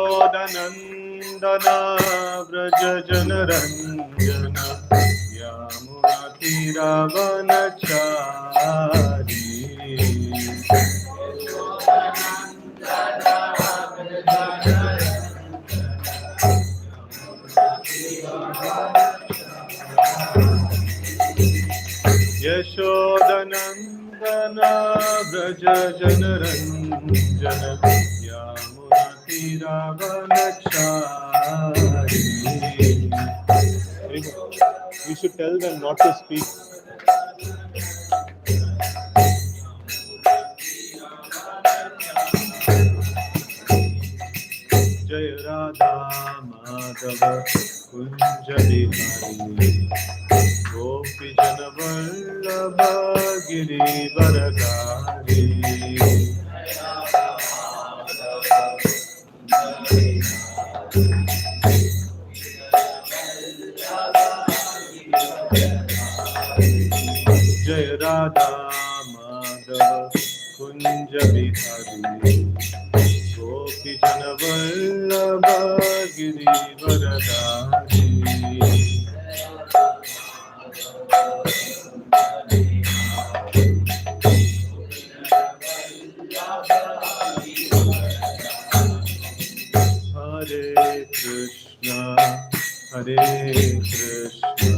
यशोदनन्दना Vraj जनरञ्जन यामुनातिरावनचारी यशोदनन्दना Vraj जनरञ्जन यामुनातिरावनचारी. We should tell them not to speak. Jai Radha Madhava Kunja Bihari Gopi Jana Vallabha Girivaradhari. Jai Radha Madhava Kunja Bihari Gopi Jana Vallabha Girivaradhari. Hare Krishna, Hare Krishna,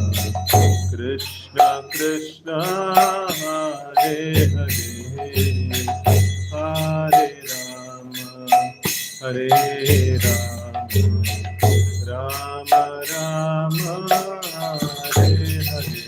Krishna Krishna, Hare Hare, Hare Rama, Hare Rama, Rama Rama, Hare Hare.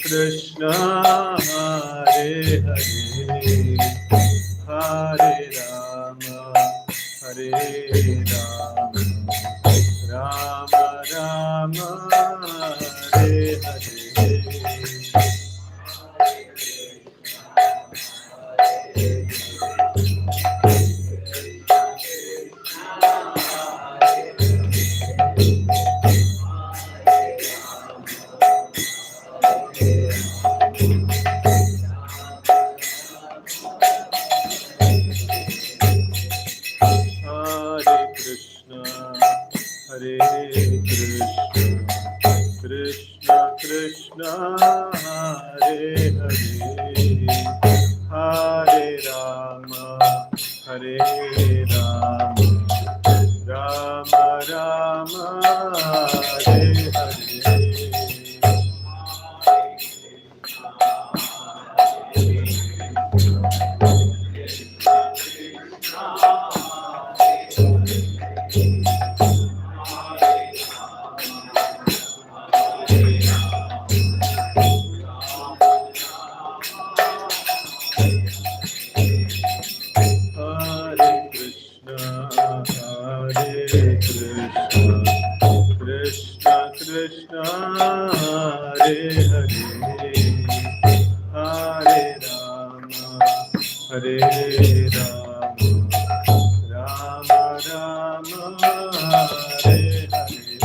Krishna, Hare Hare, Hare Rama, Hare Rama, Rama Rama, Hare Hare. Krishna Krishna, Hare Hare, Hare Rama, Hare Rama, Rama Rama, Hare Hare. Krishna Krishna, Hare Hare, Hare Rama, Hare Rama, Rama Rama, Hare Hare.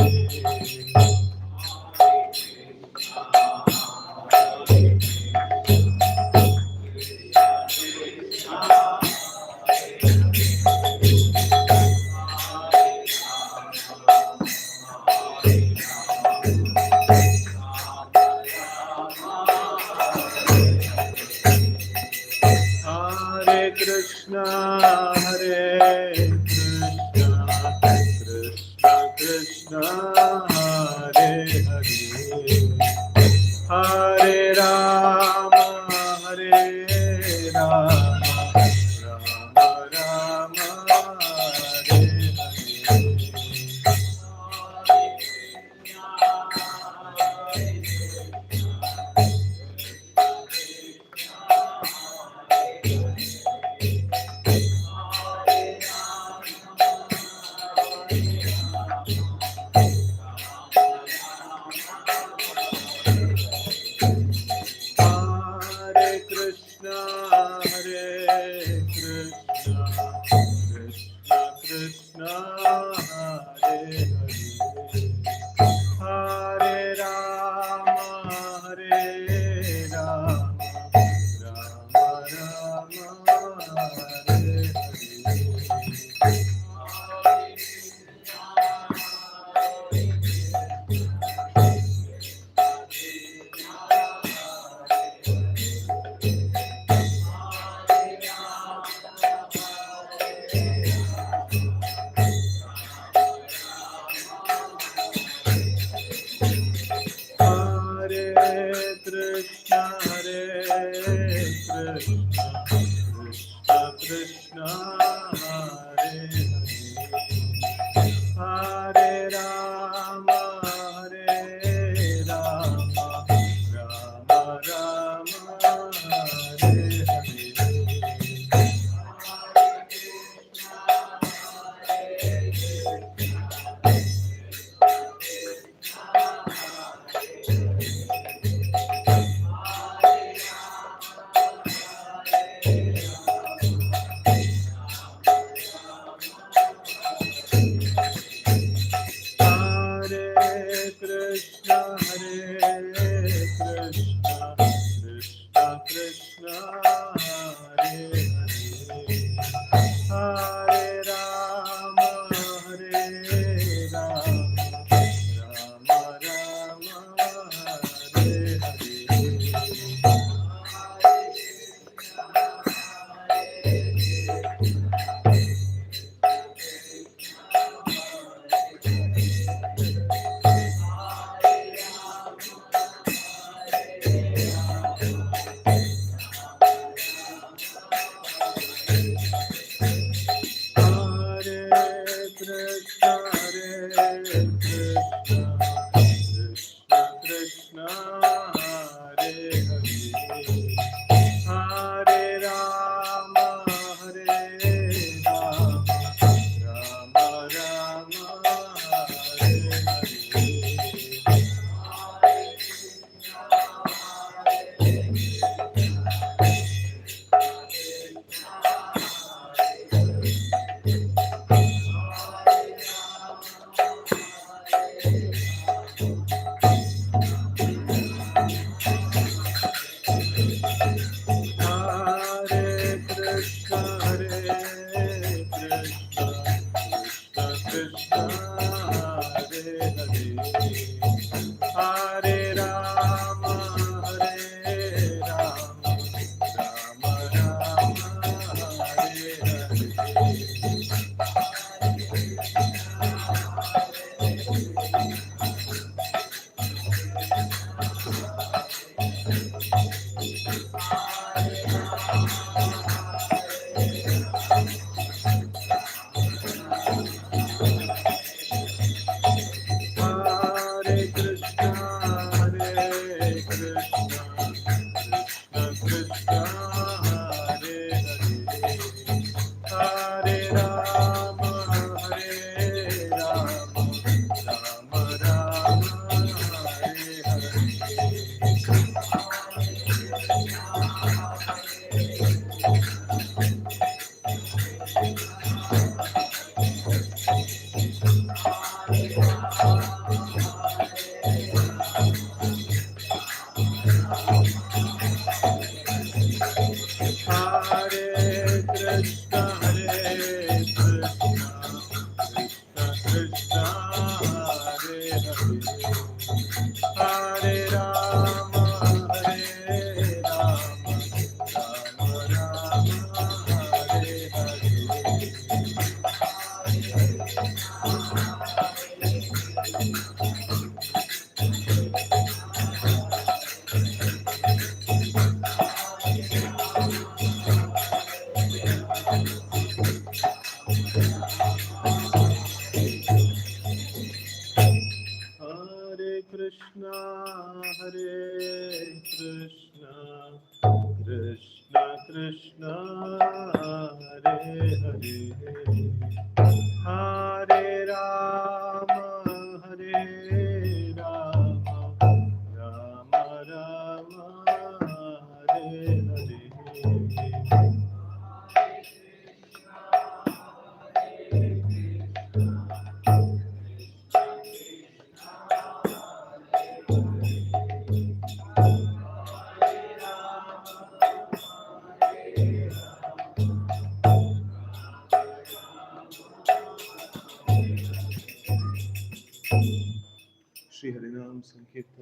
Krishna, Hare Krishna, Krishna Krishna, Hare Hare, Hare Rama, Hare Rama, Rama Rama, Hare Hare.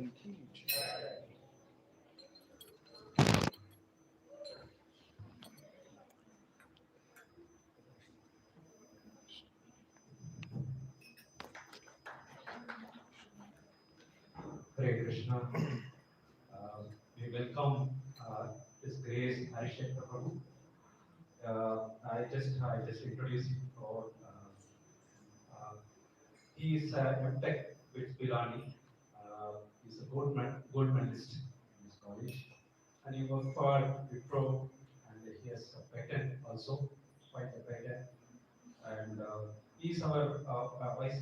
की Hare Krishna. We welcome His Grace Hariksetra Prabhu. I just introduced him for. He is a MTech with Pilani. He's a gold medalist in his college, and he worked for Wipro, and he has a patent also, quite a patent. And he's our vice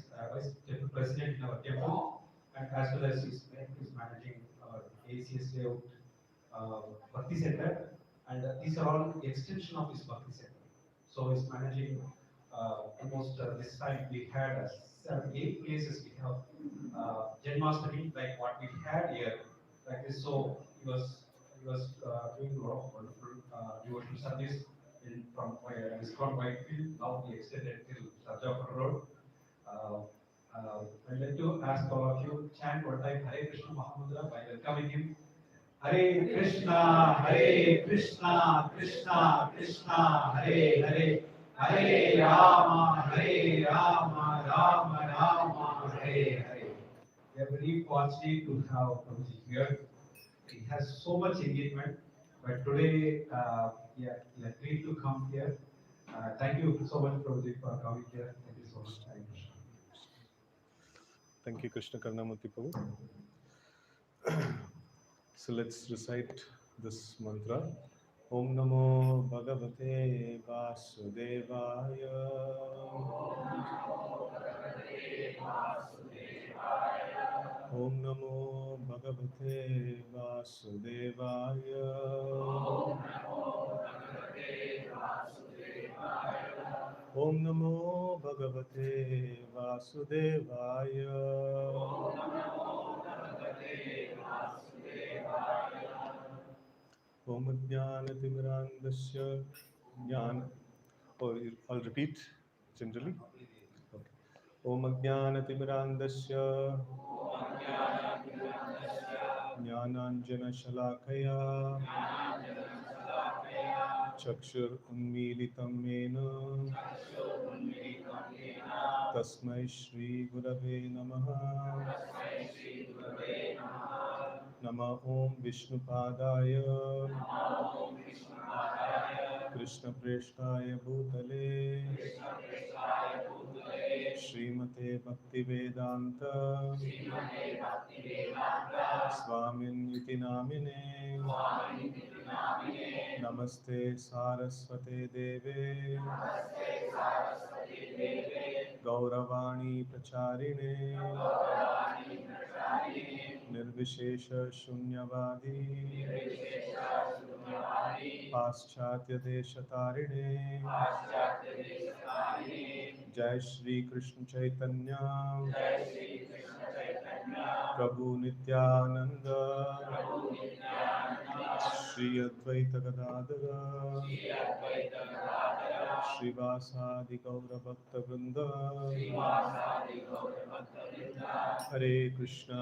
president in our temple, and as well as he's managing our ACS layout Bhakti Center, and these are all extension of his Bhakti Center. So he's managing almost this time we had 7, 8 places we have Janmashtami like what we had here like this. So he was doing a lot of wonderful devotional service he's from Whitefield. Now he extended till Sarjapur Road. Uh, I'd like to ask all of you chant one time Hare Krishna Mahamudra by welcoming him. Hare Krishna, Krishna Krishna, Hare Hare, Hare Rama, Rama Rama, Hare Hare. We are very fortunate to have Prabhuji here. He has so much engagement, but today, yeah, great to come here. Thank you so much, Prabhuji, for coming here. Thank you so much. Hare Krishna. Thank you, Krishna Karnamurti Prabhu. So let's recite this mantra. Om Namo Bhagavate Vasudevaya. Om Namo Bhagavate Vasudevaya. Om Namo Bhagavate Vasudevaya. Om Jnanatimrandasya Jnana. Oh, I'll repeat generally. Okay. Om Jnanatimrandasya Jnananjana Shalakaya Chakshur Unmilitam Mena Tasmai Shri Gurave Namaha Nama Om Vishnupadaya Krishna Preshtaya Bhutale Srimate Bhaktivedanta Swamin Iti Namine Namaste Saraswate Deve Gauravani Pracharine Nirvishesha Shunyavadi Paschatya Deshatarine Jai Shri Krishna Chaitanya Prabhu Nityananda Shri Advaita Gadadara Srivasadi Gaura Bhakta Vrinda Hare Krishna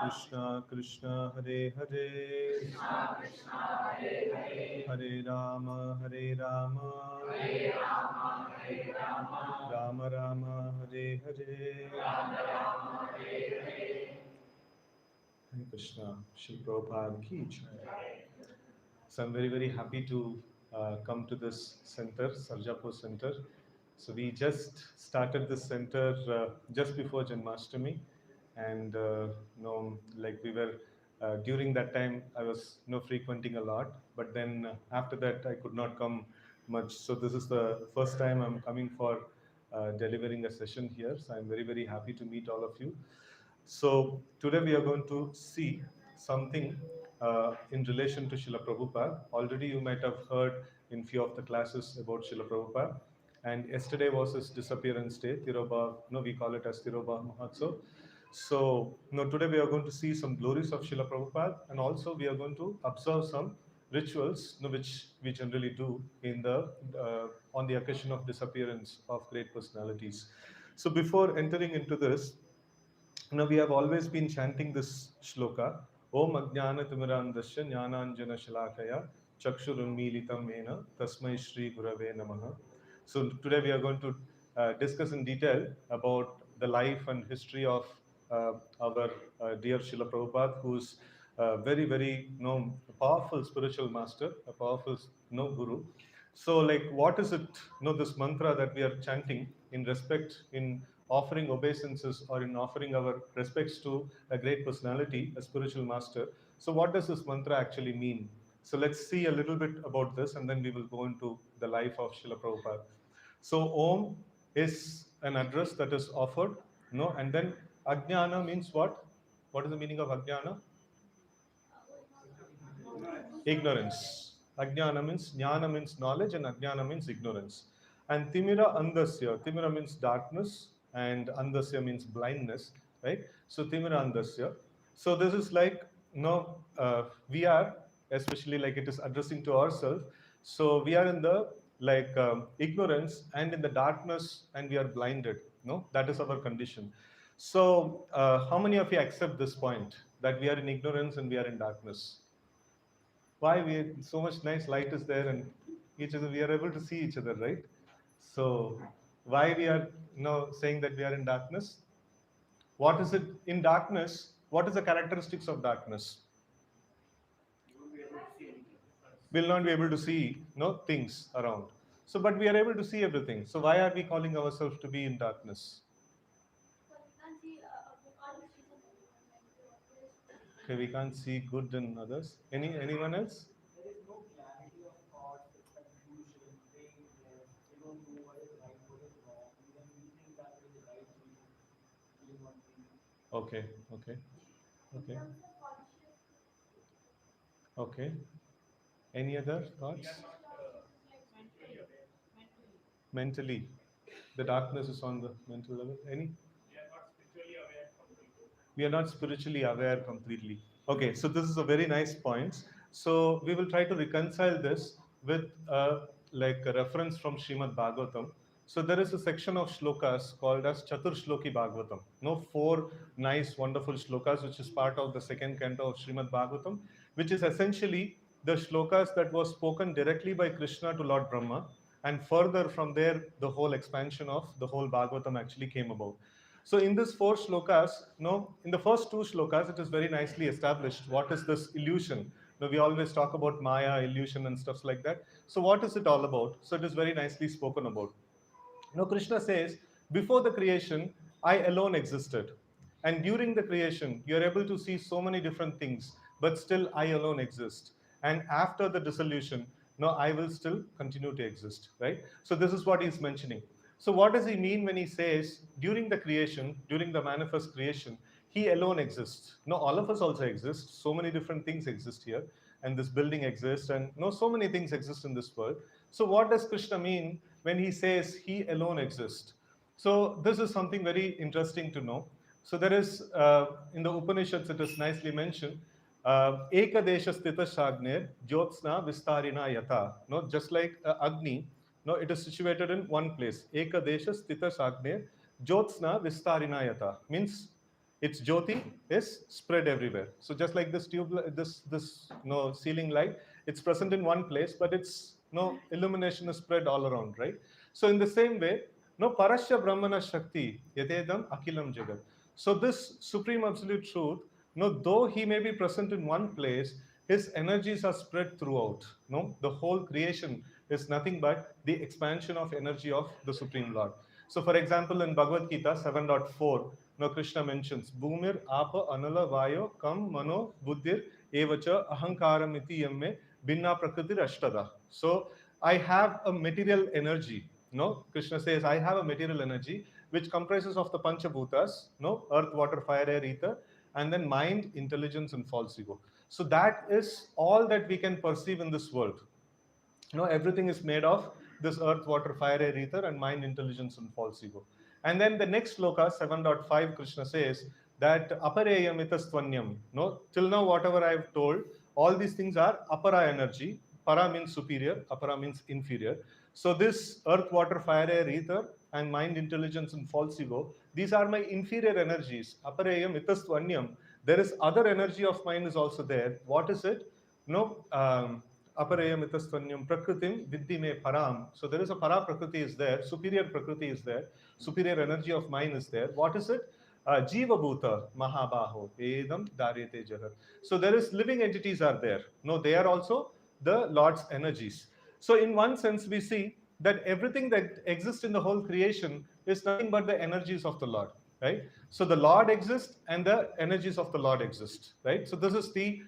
Krishna Krishna Hare Hare Hare Rama Rama Rama Hare Hare Hare Krishna Shri Prabhupada ki jai. So I'm very, very happy to come to this center, Sarjapur Center. So we just started this center just before Janmashtami, and like we were during that time, I was frequenting a lot, but then after that, I could not come much. So this is the first time I'm coming for delivering a session here. So I'm very, very happy to meet all of you. So today we are going to see something in relation to Srila Prabhupada. Already you might have heard in few of the classes about Srila Prabhupada. And yesterday was his disappearance day, Tiroba, we call it as Tiroba Mahotsav. So today we are going to see some glories of Srila Prabhupada, and also we are going to observe some rituals which we generally do in the on the occasion of disappearance of great personalities. So before entering into this, now we have always been chanting this shloka. Om Ajnana Timirandasya Jnananjana Shalakaya Chakshurunmilitam Mena Tasmai Shri Gurave Namaha. So today we are going to discuss in detail about the life and history of our dear Srila Prabhupada, who's very, very powerful spiritual master, a powerful guru. So, like, what is it, this mantra that we are chanting in respect, in offering obeisances or in offering our respects to a great personality, a spiritual master? So, what does this mantra actually mean? So, let's see a little bit about this and then we will go into the life of Srila Prabhupada. So, Om is an address that is offered, and then Ajnana means what? What is the meaning of Ajnana? Ignorance. Ajnana means, jnana means knowledge, and ajnana means ignorance. And timira andasya, timira means darkness, and andasya means blindness, right? So timira andasya. So this is like, we are, especially like it is addressing to ourselves. So we are in the ignorance and in the darkness, and we are blinded. No, that is our condition. So how many of you accept this point that we are in ignorance and we are in darkness? Why? We, so much nice light is there, and each other, we are able to see each other, right? So why we are saying that we are in darkness? What is it in darkness? What is the characteristics of darkness? We'll not be able to see things around. So but we are able to see everything. So why are we calling ourselves to be in darkness? Okay, we can't see good in others. Anyone else? Okay, okay, okay, okay. Any other thoughts? Mentally, the darkness is on the mental level. Any? We are not spiritually aware completely. Okay, so this is a very nice point. So we will try to reconcile this with like a reference from Srimad Bhagavatam. So there is a section of shlokas called as Chatur Shloki Bhagavatam. Four nice, wonderful shlokas, which is part of the second canto of Srimad Bhagavatam, which is essentially the shlokas that was spoken directly by Krishna to Lord Brahma. And further from there, the whole expansion of the whole Bhagavatam actually came about. So in this four shlokas, in the first two shlokas, it is very nicely established what is this illusion. We always talk about Maya, illusion, and stuff like that. So what is it all about? So it is very nicely spoken about. Krishna says, before the creation, I alone existed. And during the creation, you're able to see so many different things, but still I alone exist. And after the dissolution, no, I will still continue to exist, right? So this is what he's mentioning. So what does he mean when he says, during the creation, during the manifest creation, he alone exists? No, all of us also exist. So many different things exist here. And this building exists, and so many things exist in this world. So what does Krishna mean when he says he alone exists? So this is something very interesting to know. So there is, in the Upanishads, it is nicely mentioned, Ekadesha Stita Shagner Jyotsna Vistarina Yata. No, just like Agni, no, it is situated in one place. Ekadesha Stita Shagner Jyotsna Vistarina Yata means its jyoti is spread everywhere. So just like this tube, this ceiling light, it's present in one place, but its illumination is spread all around, right? So in the same way, no parasya brahmana shakti yatedam akilam jagat. So this supreme absolute truth, though he may be present in one place, his energies are spread throughout. No, the whole creation is nothing but the expansion of energy of the Supreme Lord. So, for example, in Bhagavad Gita 7.4, Krishna mentions Bhumir, Apa, Anala, Vayo, Kam, Mano, Buddhir, Evacha, Ahankaram, Iti, Yamme, Binna Prakritir Ashtada. So, I have a material energy. Krishna says, I have a material energy which comprises of the Panchabhutas, earth, water, fire, air, ether, and then mind, intelligence, and false ego. So that is all that we can perceive in this world. Everything is made of this earth, water, fire, air, ether, and mind, intelligence, and false ego. And then the next sloka, 7.5, Krishna says that apareyam itastvanyam. Till now, whatever I have told, all these things are apara energy. Para means superior, apara means inferior. So this earth, water, fire, air, ether, and mind, intelligence, and false ego. These are my inferior energies. Apareyam, itastvanyam. There is other energy of mine is also there. What is it? No. Apareyam itastvanyam prakritim vidhi me param. So there is a para prakriti is there, superior prakriti is there, superior energy of mine is there. What is it? Jiva Bhuta Mahabaho Edam Daryate Jagat. So there is living entities are there. No, they are also the Lord's energies. So in one sense, we see that everything that exists in the whole creation is nothing but the energies of the Lord, right? So the Lord exists and the energies of the Lord exist, right? So this is the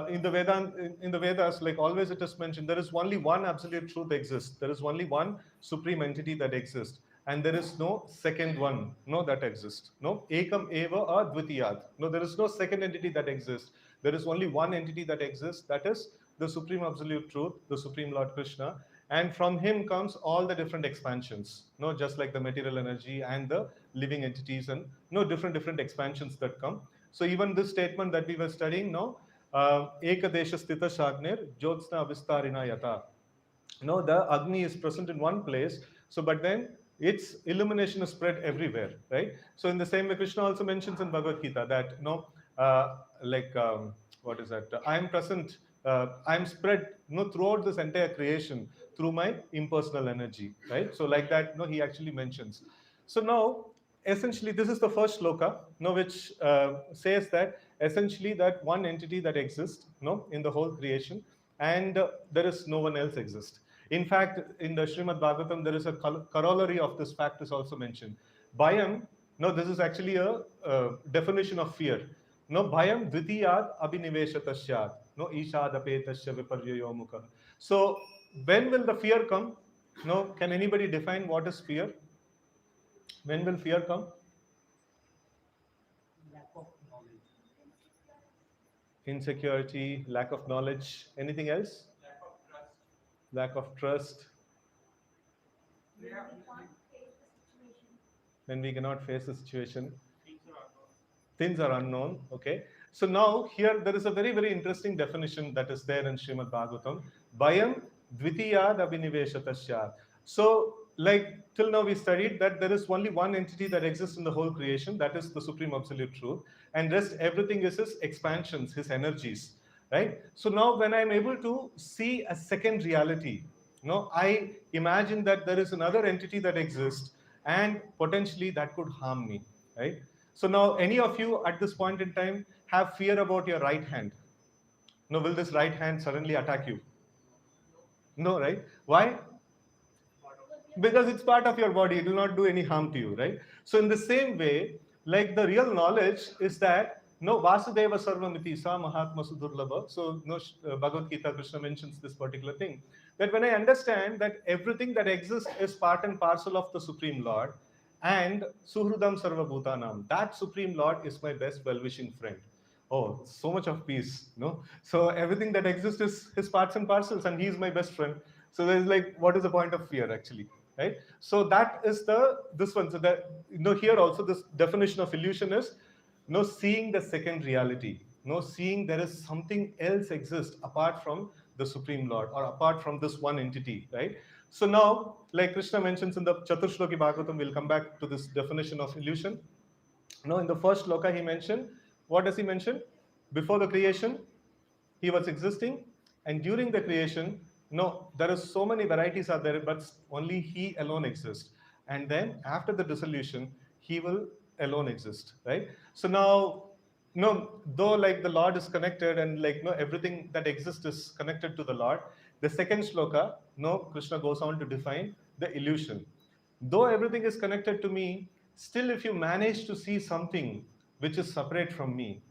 in the in the Vedas, like always it is mentioned, there is only one absolute truth exists. There is only one supreme entity that exists, and there is no second one, no, that exists. No, ekam eva advitiyat. No, there is no second entity that exists. There is only one entity that exists. That is the supreme absolute truth, the supreme Lord Krishna, and from him comes all the different expansions. No, just like the material energy and the living entities, and no different expansions that come. So even this statement that we were studying, no, ekadesha sthita shagnir jyotsna vistarina yata. No, the Agni is present in one place, so but then its illumination is spread everywhere, right? So in the same way, Krishna also mentions in Bhagavad Gita that like what is that? I am present. I am spread, throughout this entire creation through my impersonal energy, right? So like that, he actually mentions. So now, essentially, this is the first shloka, which says that essentially that one entity that exists, in the whole creation, and there is no one else exists. In fact, in the Srimad Bhagavatam, there is a corollary of this fact is also mentioned. Bhayam, no, this is actually a definition of fear. No, bhayam dvitiyad abhiniveshatasya, no, ishadapetasya viparyayo mukha. So, when will the fear come? No, can anybody define what is fear? When will fear come? Lack of knowledge. Insecurity, lack of knowledge. Anything else? Lack of trust. Lack of trust. Yeah. When we cannot face a situation. Things are unknown. Things are unknown. Okay. So now here there is a very, very interesting definition that is there in Srimad Bhagavatam. Bhayam dvitiyad abhiniveshatasya. So like till now we studied that there is only one entity that exists in the whole creation, that is the Supreme Absolute Truth, and rest everything is his expansions, his energies, right? So now when I'm able to see a second reality, I imagine that there is another entity that exists and potentially that could harm me, right? So now any of you at this point in time have fear about your right hand? No, will this right hand suddenly attack you? No, right? Why? Because it's part of your body, it will not do any harm to you, right? So in the same way, like the real knowledge is that no Vasudeva Sarvamiti Sa Mahatma Sudurlabha. So no Bhagavad Gita, Krishna mentions this particular thing, that when I understand that everything that exists is part and parcel of the Supreme Lord, and Suhrudam Sarvabhutanam, that Supreme Lord is my best well-wishing friend. Oh, so much of peace, no? So everything that exists is his parts and parcels, and he is my best friend. So there's like, what is the point of fear actually, right? So that is this one. So that here also this definition of illusion is seeing the second reality, seeing there is something else exists apart from the Supreme Lord or apart from this one entity, right? So now, like Krishna mentions in the Chaturshloki Bhagavatam, we'll come back to this definition of illusion. Now, in the first shloka, he mentioned, what does he mention? Before the creation, he was existing, and during the creation, there are so many varieties are there, but only he alone exists. And then after the dissolution, he will alone exist, right? So now, though like the Lord is connected and like everything that exists is connected to the Lord, the second shloka, Krishna goes on to define the illusion. Though everything is connected to me, still if you manage to see something which is separate from me,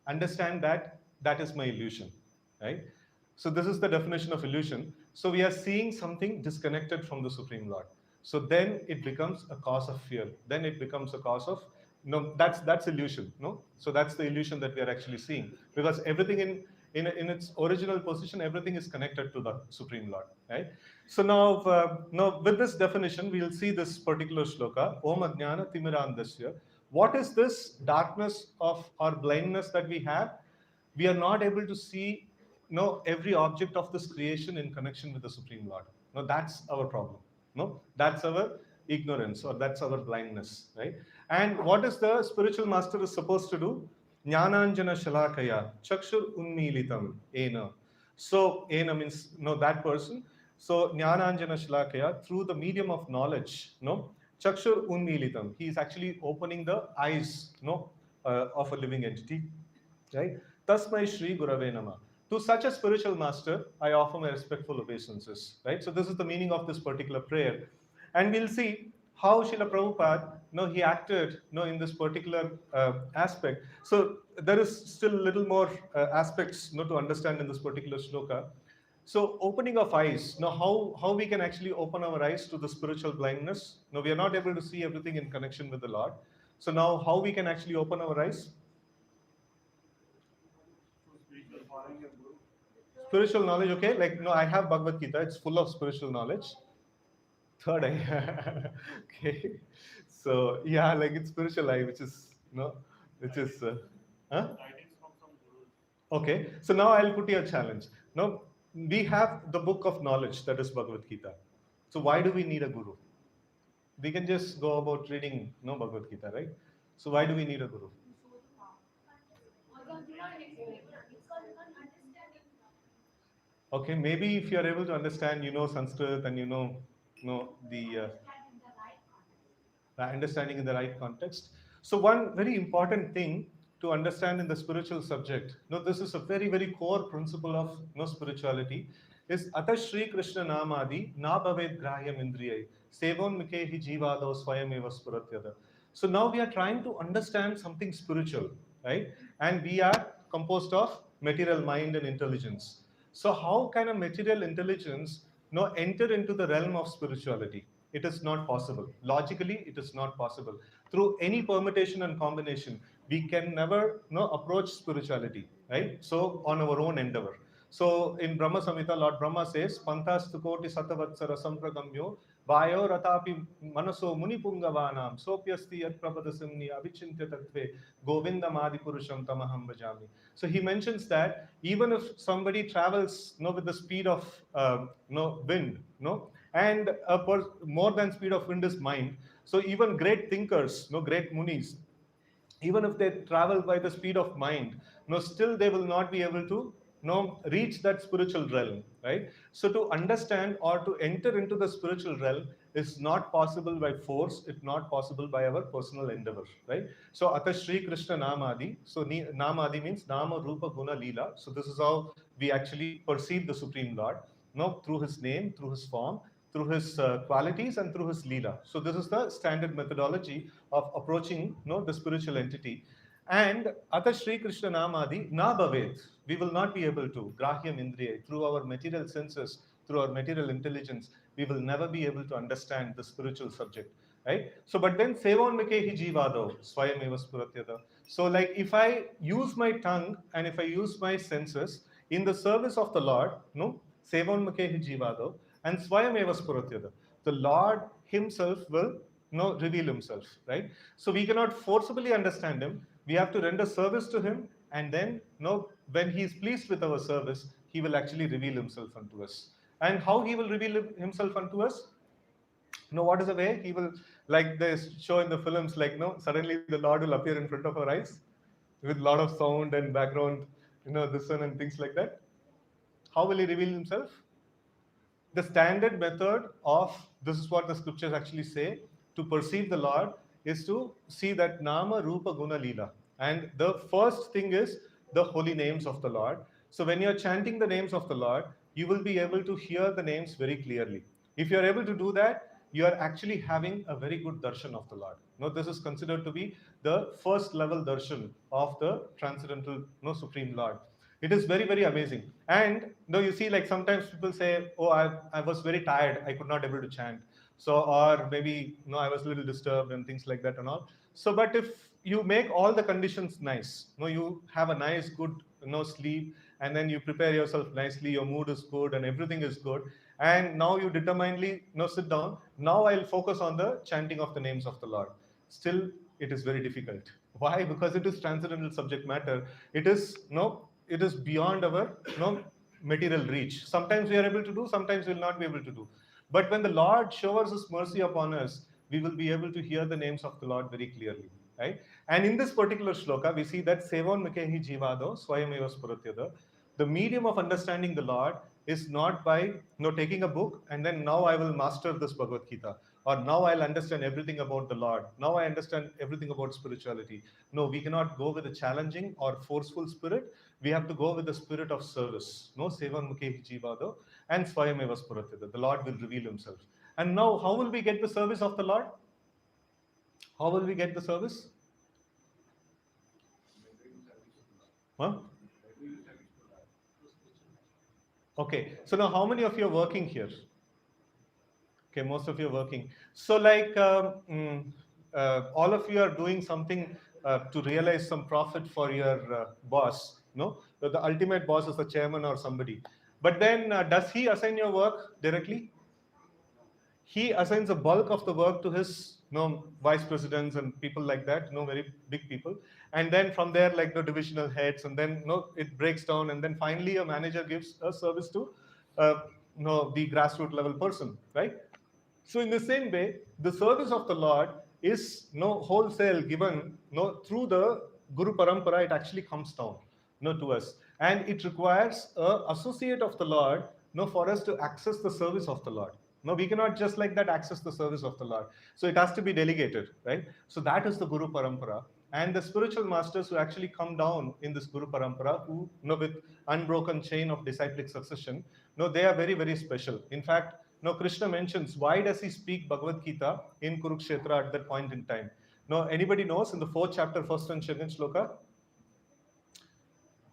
understand that that is my illusion, right? So this is the definition of illusion. So we are seeing something disconnected from the Supreme Lord. So then it becomes a cause of fear. Then it becomes a cause of that's illusion, no? So that's the illusion that we are actually seeing, because everything in its original position, everything is connected to the Supreme Lord, right? So now with this definition, we'll see this particular shloka, Om Ajnana Timirandasya. What is this darkness of or blindness that we have? We are not able to see every object of this creation in connection with the Supreme Lord. No, that's our problem. No, that's our ignorance, or that's our blindness, right? And what is the spiritual master is supposed to do? Jnananjana shalakaya chakshur unmilitam ena. So ena means no that person. So Jnananjana shalakaya, through the medium of knowledge, no, chakshur unmilitam. He is actually opening the eyes, no, of a living entity, right? Tasmai Shri Gurave Nama. To such a spiritual master, I offer my respectful obeisances, right? So this is the meaning of this particular prayer. And we'll see how Srila Prabhupada, he acted, in this particular aspect. So there is still a little more aspects, to understand in this particular shloka. So opening of eyes, now how we can actually open our eyes to the spiritual blindness. Now we are not able to see everything in connection with the Lord. So now how we can actually open our eyes? Spiritual knowledge, okay? Like, no, I have Bhagavad Gita, it's full of spiritual knowledge. Third eye. Okay. So, yeah, like it's spiritual eye, which is, which is, huh? Okay. So now I'll put you a challenge. Now, we have the book of knowledge, that is Bhagavad Gita. So, why do we need a guru? We can just go about reading, Bhagavad Gita, right? So, why do we need a guru? Okay, maybe if you are able to understand, Sanskrit and the understanding in the right context. So one very important thing to understand in the spiritual subject, this is a very, very core principle of spirituality, is Ata Shri Krishna Namadi Na Bhaved Grahyam Indriyai Sevon Mikehi Jivado Swayameva Spuratyada. So now we are trying to understand something spiritual, right? And we are composed of material mind and intelligence. So how can a material intelligence enter into the realm of spirituality? It is not possible. Logically, it is not possible. Through any permutation and combination, we can never approach spirituality, right? So on our own endeavor. So in Brahma Samhita, Lord Brahma says, Pantastu koti satavatsara sampragamyo vayo ratapi manaso munipungavanam sopyasti yat prabhadasimni avichintya tattve govindam adipurusham tamaham bhajami. So he mentions that even if somebody travels with the speed of wind, and more than speed of wind is mind. So even great thinkers, great munis, even if they travel by the speed of mind, still they will not be able to reach that spiritual realm, right? So to understand or to enter into the spiritual realm is not possible by force, it's not possible by our personal endeavor, right? So Ata Shri Krishna Namadi, so Namadi means Nama Rupa Guna Leela. So this is how we actually perceive the Supreme Lord, through his name, through his form, through his qualities, and through his leela. So this is the standard methodology of approaching the spiritual entity. And Ata Shri Krishna Namadi Na Bhavet, we will not be able to, Grahyam Indriya, through our material senses, through our material intelligence, we will never be able to understand the spiritual subject. Right? So, but then Sevon Mikehi Jivado, Swayameva Spuratyada. So, like if I use my tongue and if I use my senses in the service of the Lord, Sevon Mikehi Jivado, and Swayameva Spuratyada. The Lord Himself will reveal Himself, right? So we cannot forcibly understand Him. We have to render service to Him, and then when He is pleased with our service, He will actually reveal Himself unto us. And how He will reveal Himself unto us? What is the way? He will, like they show in the films, like suddenly the Lord will appear in front of our eyes with a lot of sound and background, this one and things like that. How will He reveal Himself? The standard method of this is what the scriptures actually say to perceive the Lord is to see that Nama Rupa Guna Leela. And the first thing is the holy names of the Lord. So when you're chanting the names of the Lord, you will be able to hear the names very clearly. If you're able to do that, you are actually having a very good darshan of the Lord. This is considered to be the first level darshan of the transcendental Supreme Lord. It is very, very amazing. And you see, like sometimes people say, oh, I was very tired, I could not able to chant. So, or maybe I was a little disturbed and things like that and all. So, but if you make all the conditions nice, you have a nice, good sleep, and then you prepare yourself nicely, your mood is good and everything is good, and now you determinedly sit down. Now I'll focus on the chanting of the names of the Lord. Still, it is very difficult. Why? Because it is transcendental subject matter. It is it is beyond our material reach. Sometimes we are able to do, sometimes we will not be able to do. But when the Lord showers His mercy upon us, we will be able to hear the names of the Lord very clearly, right? And in this particular shloka, we see that Sevon Mikehi Jivado Swayameva Spuratyada. The medium of understanding the Lord is not by taking a book and then now I will master this Bhagavad Gita, or now I'll understand everything about the Lord. Now I understand everything about spirituality. No, we cannot go with a challenging or forceful spirit. We have to go with the spirit of service. No, Sevan Mukhe Jivado and Swayameva Spuratyada. The Lord will reveal himself. And now, how will we get the service of the Lord? How will we get the service? Huh? Okay, so now how many of you are working here? Okay, most of you are working. So, like, all of you are doing something to realize some profit for your boss. No, the ultimate boss is the chairman or somebody. But then, does he assign your work directly? He assigns a bulk of the work to his vice presidents and people like that, very big people. And then from there, like the divisional heads, and then it breaks down, and then finally a manager gives a service to uh, the grassroots level person, right? So in the same way, the service of the Lord is no wholesale given through the Guru Parampara. It actually comes down to us, and it requires a associate of the Lord for us to access the service of the Lord. No, we cannot just like that access the service of the Lord. So it has to be delegated, right? So that is the Guru Parampara. And the spiritual masters who actually come down in this Guru Parampara, who with unbroken chain of disciplic succession, they are very, very special. In fact, now, Krishna mentions why does he speak Bhagavad Gita in Kurukshetra at that point in time? Now, anybody knows in the 4th chapter, 1st and 2nd shloka?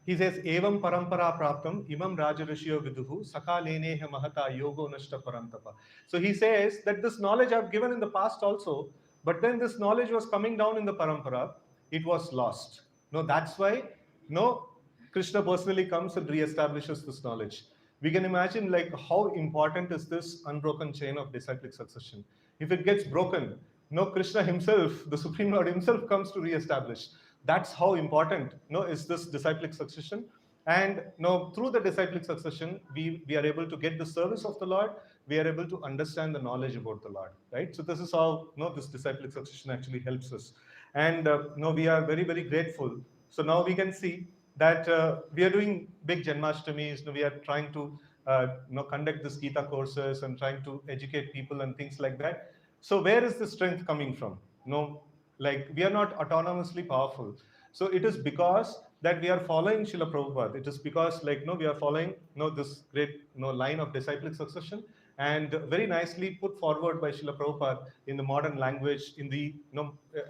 He says, Evam parampara praptam imam rajarishyo viduhu sakaleneha mahata yogo nashta parantapa. So he says that this knowledge I've given in the past also, but then this knowledge was coming down in the parampara, it was lost. No, that's why Krishna personally comes and reestablishes this knowledge. We can imagine like how important is this unbroken chain of disciplic succession. If it gets broken, Krishna himself, the Supreme Lord himself comes to reestablish. That's how important is this disciplic succession. And through the disciplic succession, we are able to get the service of the Lord. We are able to understand the knowledge about the Lord, right? So this is how this disciplic succession actually helps us. And we are very, very grateful. So now we can see that we are doing big Janmashtamis. We are trying to conduct this Gita courses and trying to educate people and things like that. So where is the strength coming from? Like we are not autonomously powerful. So it is because that we are following Srila Prabhupada. It is because like we are following this great line of disciplic succession, and very nicely put forward by Srila Prabhupada in the modern language, in the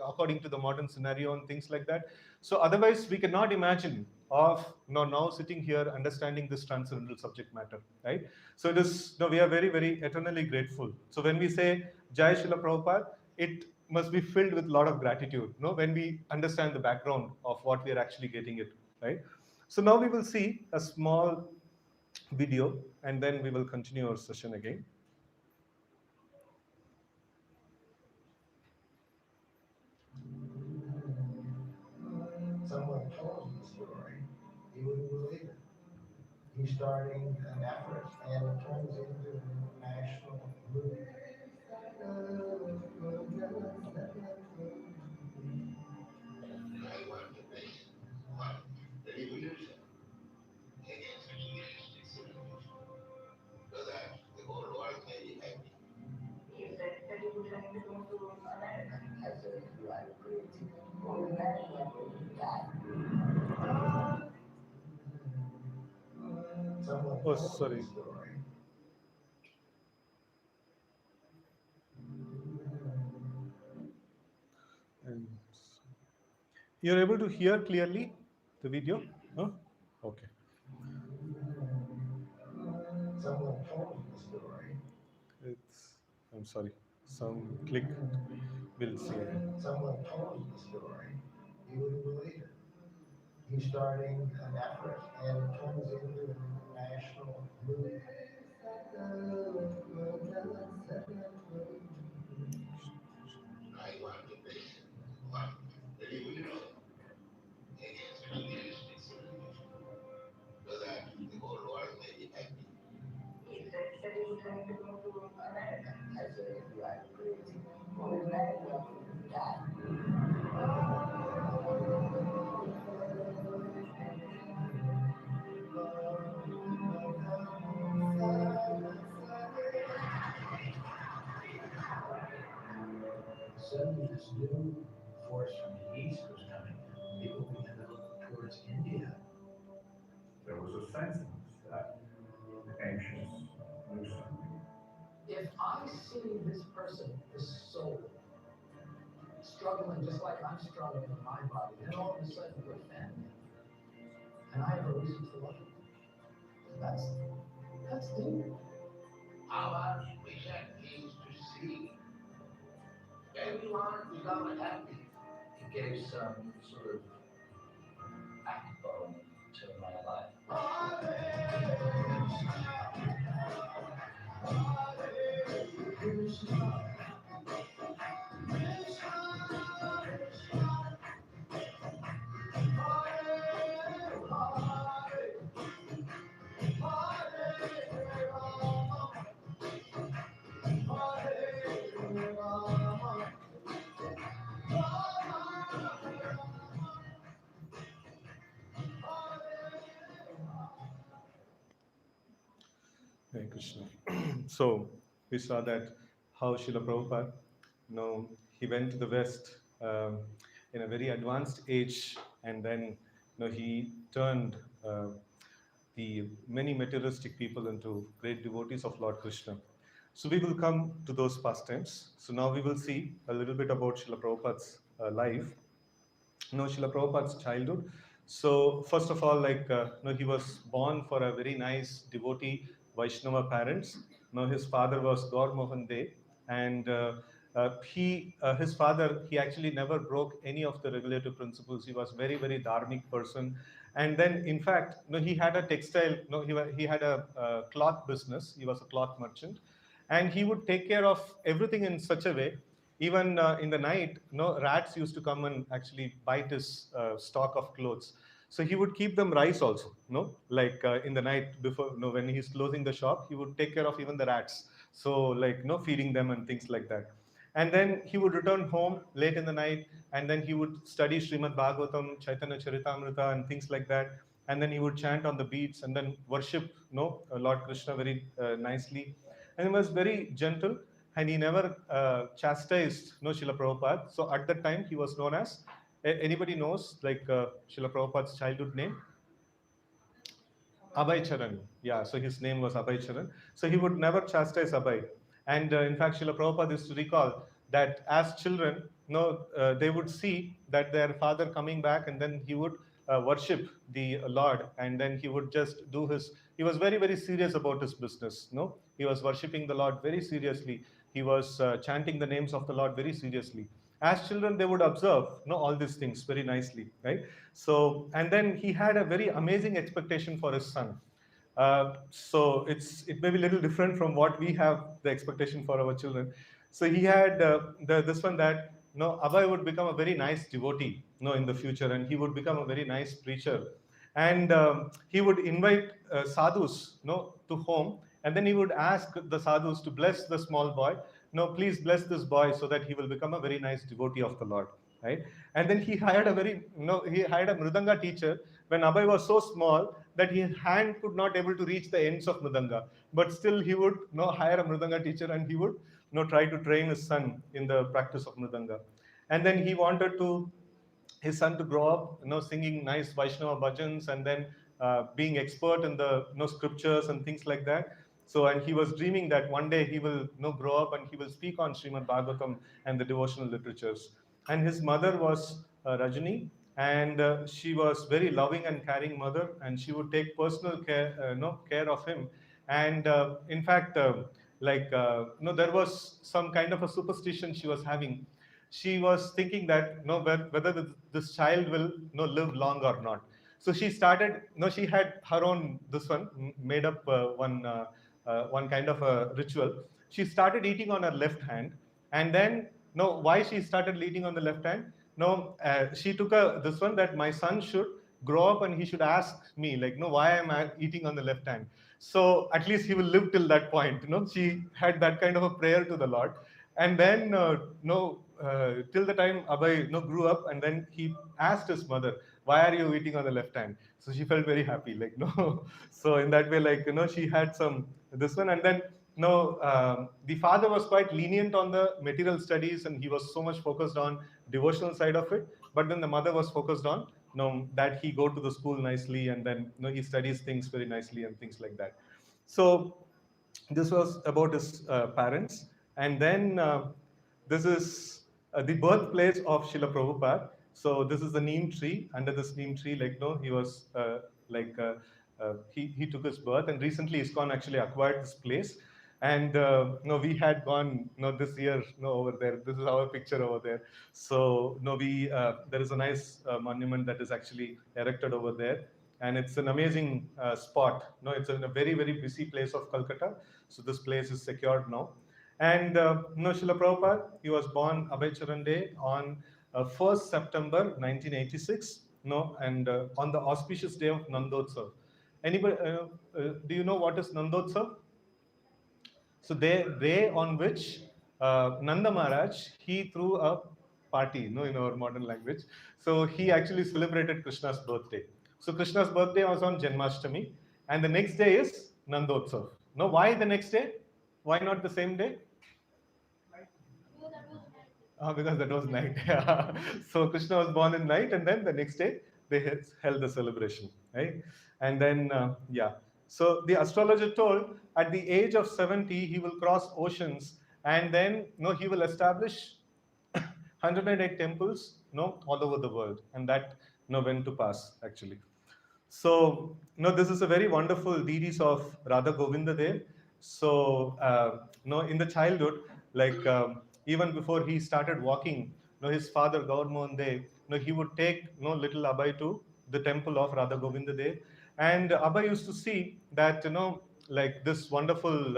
according to the modern scenario and things like that. So otherwise we cannot imagine of now sitting here understanding this transcendental subject matter, right? So it is we are very, very eternally grateful. So when we say Jai Srila Prabhupada, it must be filled with a lot of gratitude, when we understand the background of what we are actually getting it, right? So now we will see a small video and then we will continue our session again. Someone told him the story, he wouldn't believe it. He's starting an effort and it turns into a national movement. I want to make one revolution against materialistic civilization so that the whole world may be happy. You said that you would like to go to America? I said, you are crazy. Go to America, you die. Someone Oh, told me sorry. the story. And you're able to hear clearly the video? Huh? Okay. Someone told me the story. It's, I'm sorry, some click. We'll see again. Someone told me the story. You wouldn't believe it. He's starting an effort and it turns into a national movement. I want to make one revolution against materialistic civilization so that the whole world may be happy. were trying to go to America. I said, you are crazy. Go to America, you die. Suddenly, this new force from the east was coming. People began to look towards India. There was a sense of that anxious, loosened. If I see this person, this soul, struggling just like I'm struggling in my body, then all of a sudden we're family. And I have a reason to love you. That's deep. Our mission is to see everyone become happy. It gave some sort of backbone to my life. Hare Krishna. So we saw that how Srila Prabhupada, he went to the West in a very advanced age, and then he turned the many materialistic people into great devotees of Lord Krishna. So we will come to those pastimes. So now we will see a little bit about Srila Prabhupada's life. Srila Prabhupada's childhood. So first of all, he was born for a very nice devotee Vaishnava parents. His father was Gaur Mohan De, and his father, he actually never broke any of the regulative principles. He was very, very dharmic person. And then, in fact, he had a textile, he had a cloth business. He was a cloth merchant, and he would take care of everything in such a way. Even in the night, rats used to come and actually bite his stock of clothes. So he would keep them rice also, in the night before, when he's closing the shop, he would take care of even the rats. So feeding them and things like that. And then he would return home late in the night, and then he would study Srimad Bhagavatam, Chaitanya Charitamrita, and things like that. And then he would chant on the beats and then worship, Lord Krishna very nicely. And he was very gentle, and he never chastised Srila Prabhupada. So at that time, he was known as, anybody knows Srila Prabhupada's childhood name? Abhay Charan. Yeah, so his name was Abhay Charan. So he would never chastise Abhay. And in fact, Srila Prabhupada used to recall that as children, they would see that their father coming back, and then he would worship the Lord, and then he would just do his. He was very, very serious about his business. He was worshiping the Lord very seriously. He was chanting the names of the Lord very seriously. As children, they would observe, all these things very nicely, right? So, and then he had a very amazing expectation for his son. So it may be a little different from what we have the expectation for our children. So he had this one that Abhay would become a very nice devotee, in the future, and he would become a very nice preacher, and he would invite sadhus, to home, and then he would ask the sadhus to bless the small boy. No, please bless this boy so that he will become a very nice devotee of the Lord, right? And then he hired he hired a mridanga teacher when Abhay was so small that his hand could not able to reach the ends of mridanga. But still, he would hire a mridanga teacher, and he would try to train his son in the practice of mridanga. And then he wanted to his son to grow up, singing nice Vaishnava bhajans, and then being expert in the scriptures and things like that. So, and he was dreaming that one day he will grow up and he will speak on Srimad Bhagavatam and the devotional literatures. And his mother was Rajani, and she was very loving and caring mother, and she would take personal care, care of him. And in fact, there was some kind of a superstition she was having. She was thinking that whether this child will live long or not. So she started. She had her own this one made up one kind of a ritual. She started eating on her left hand, and then why she started eating on the left hand? She took this one that my son should grow up and he should ask me why am I eating on the left hand. So at least he will live till that point. She had that kind of a prayer to the Lord. And then, till the time Abhay, grew up, and then he asked his mother, "Why are you eating on the left hand?" So she felt very happy, like no. So in that way, like she had some this one, and then no, the father was quite lenient on the material studies, and he was so much focused on devotional side of it. But then the mother was focused on that he go to the school nicely, and then he studies things very nicely and things like that. So this was about his parents. And then this is the birthplace of Srila Prabhupada. So this is the neem tree. Under this neem tree, like no, he was like he took his birth, and recently ISKCON actually acquired this place. And no, we had gone no this year no over there. This is our picture over there. So no, we there is a nice monument that is actually erected over there, and it's an amazing spot. No, it's in a very very busy place of Calcutta. So this place is secured now. And Srila Prabhupada, he was born Abhay Charan Day on 1st September 1986. No, and on the auspicious day of Nandotsav. Anybody, do you know what is Nandotsav? So the day on which Nanda Maharaj, he threw a party, in our modern language. So he actually celebrated Krishna's birthday. So Krishna's birthday was on Janmashtami, and the next day is Nandotsav. No, why the next day? Why not the same day? Because that was night. So Krishna was born in night, and then the next day they held the celebration, right? And then yeah. So the astrologer told at the age of 70 he will cross oceans, and then he will establish 108 temples all over the world, and that went to pass actually. So, this is a very wonderful deities of Radha Govinda Dev. So, in the childhood, like even before he started walking, his father Gaur Mohan Dev, he would take little Abhay to the temple of Radha Govinda Dev, and Abhay used to see that like this wonderful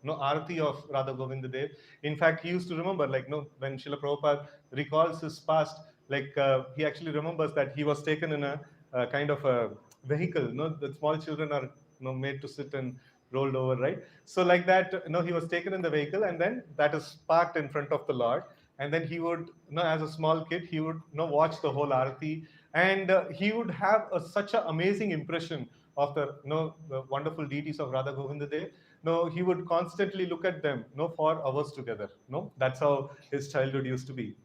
arati of Radha Govinda Dev. In fact, he used to remember, like when Srila Prabhupada recalls his past, like he actually remembers that he was taken in a kind of a vehicle. The small children are made to sit and rolled over, right? So like that, he was taken in the vehicle, and then that is parked in front of the Lord. And then he would, as a small kid, he would watch the whole arati, and he would have such an amazing impression of the wonderful deities of Radha Govinda Dev. No, he would constantly look at them for hours together. No, that's how his childhood used to be,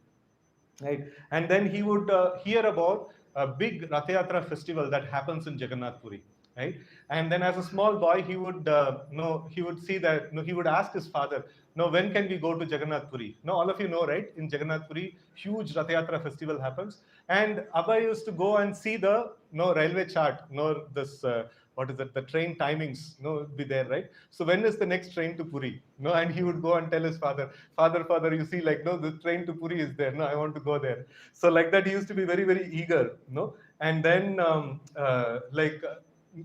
right? And then he would hear about a big Rath Yatra festival that happens in Jagannath Puri, right? And then as a small boy, he would he would see that he would ask his father, when can we go to Jagannath Puri? All of you know, right? In Jagannath Puri, huge Rath Yatra festival happens, and Abhay used to go and see the railway chart, this what is it, the train timings, be there, right? So when is the next train to Puri? And he would go and tell his father, father, you see, like, the train to Puri is there. No, I want to go there. So like that, he used to be very, very eager, And then,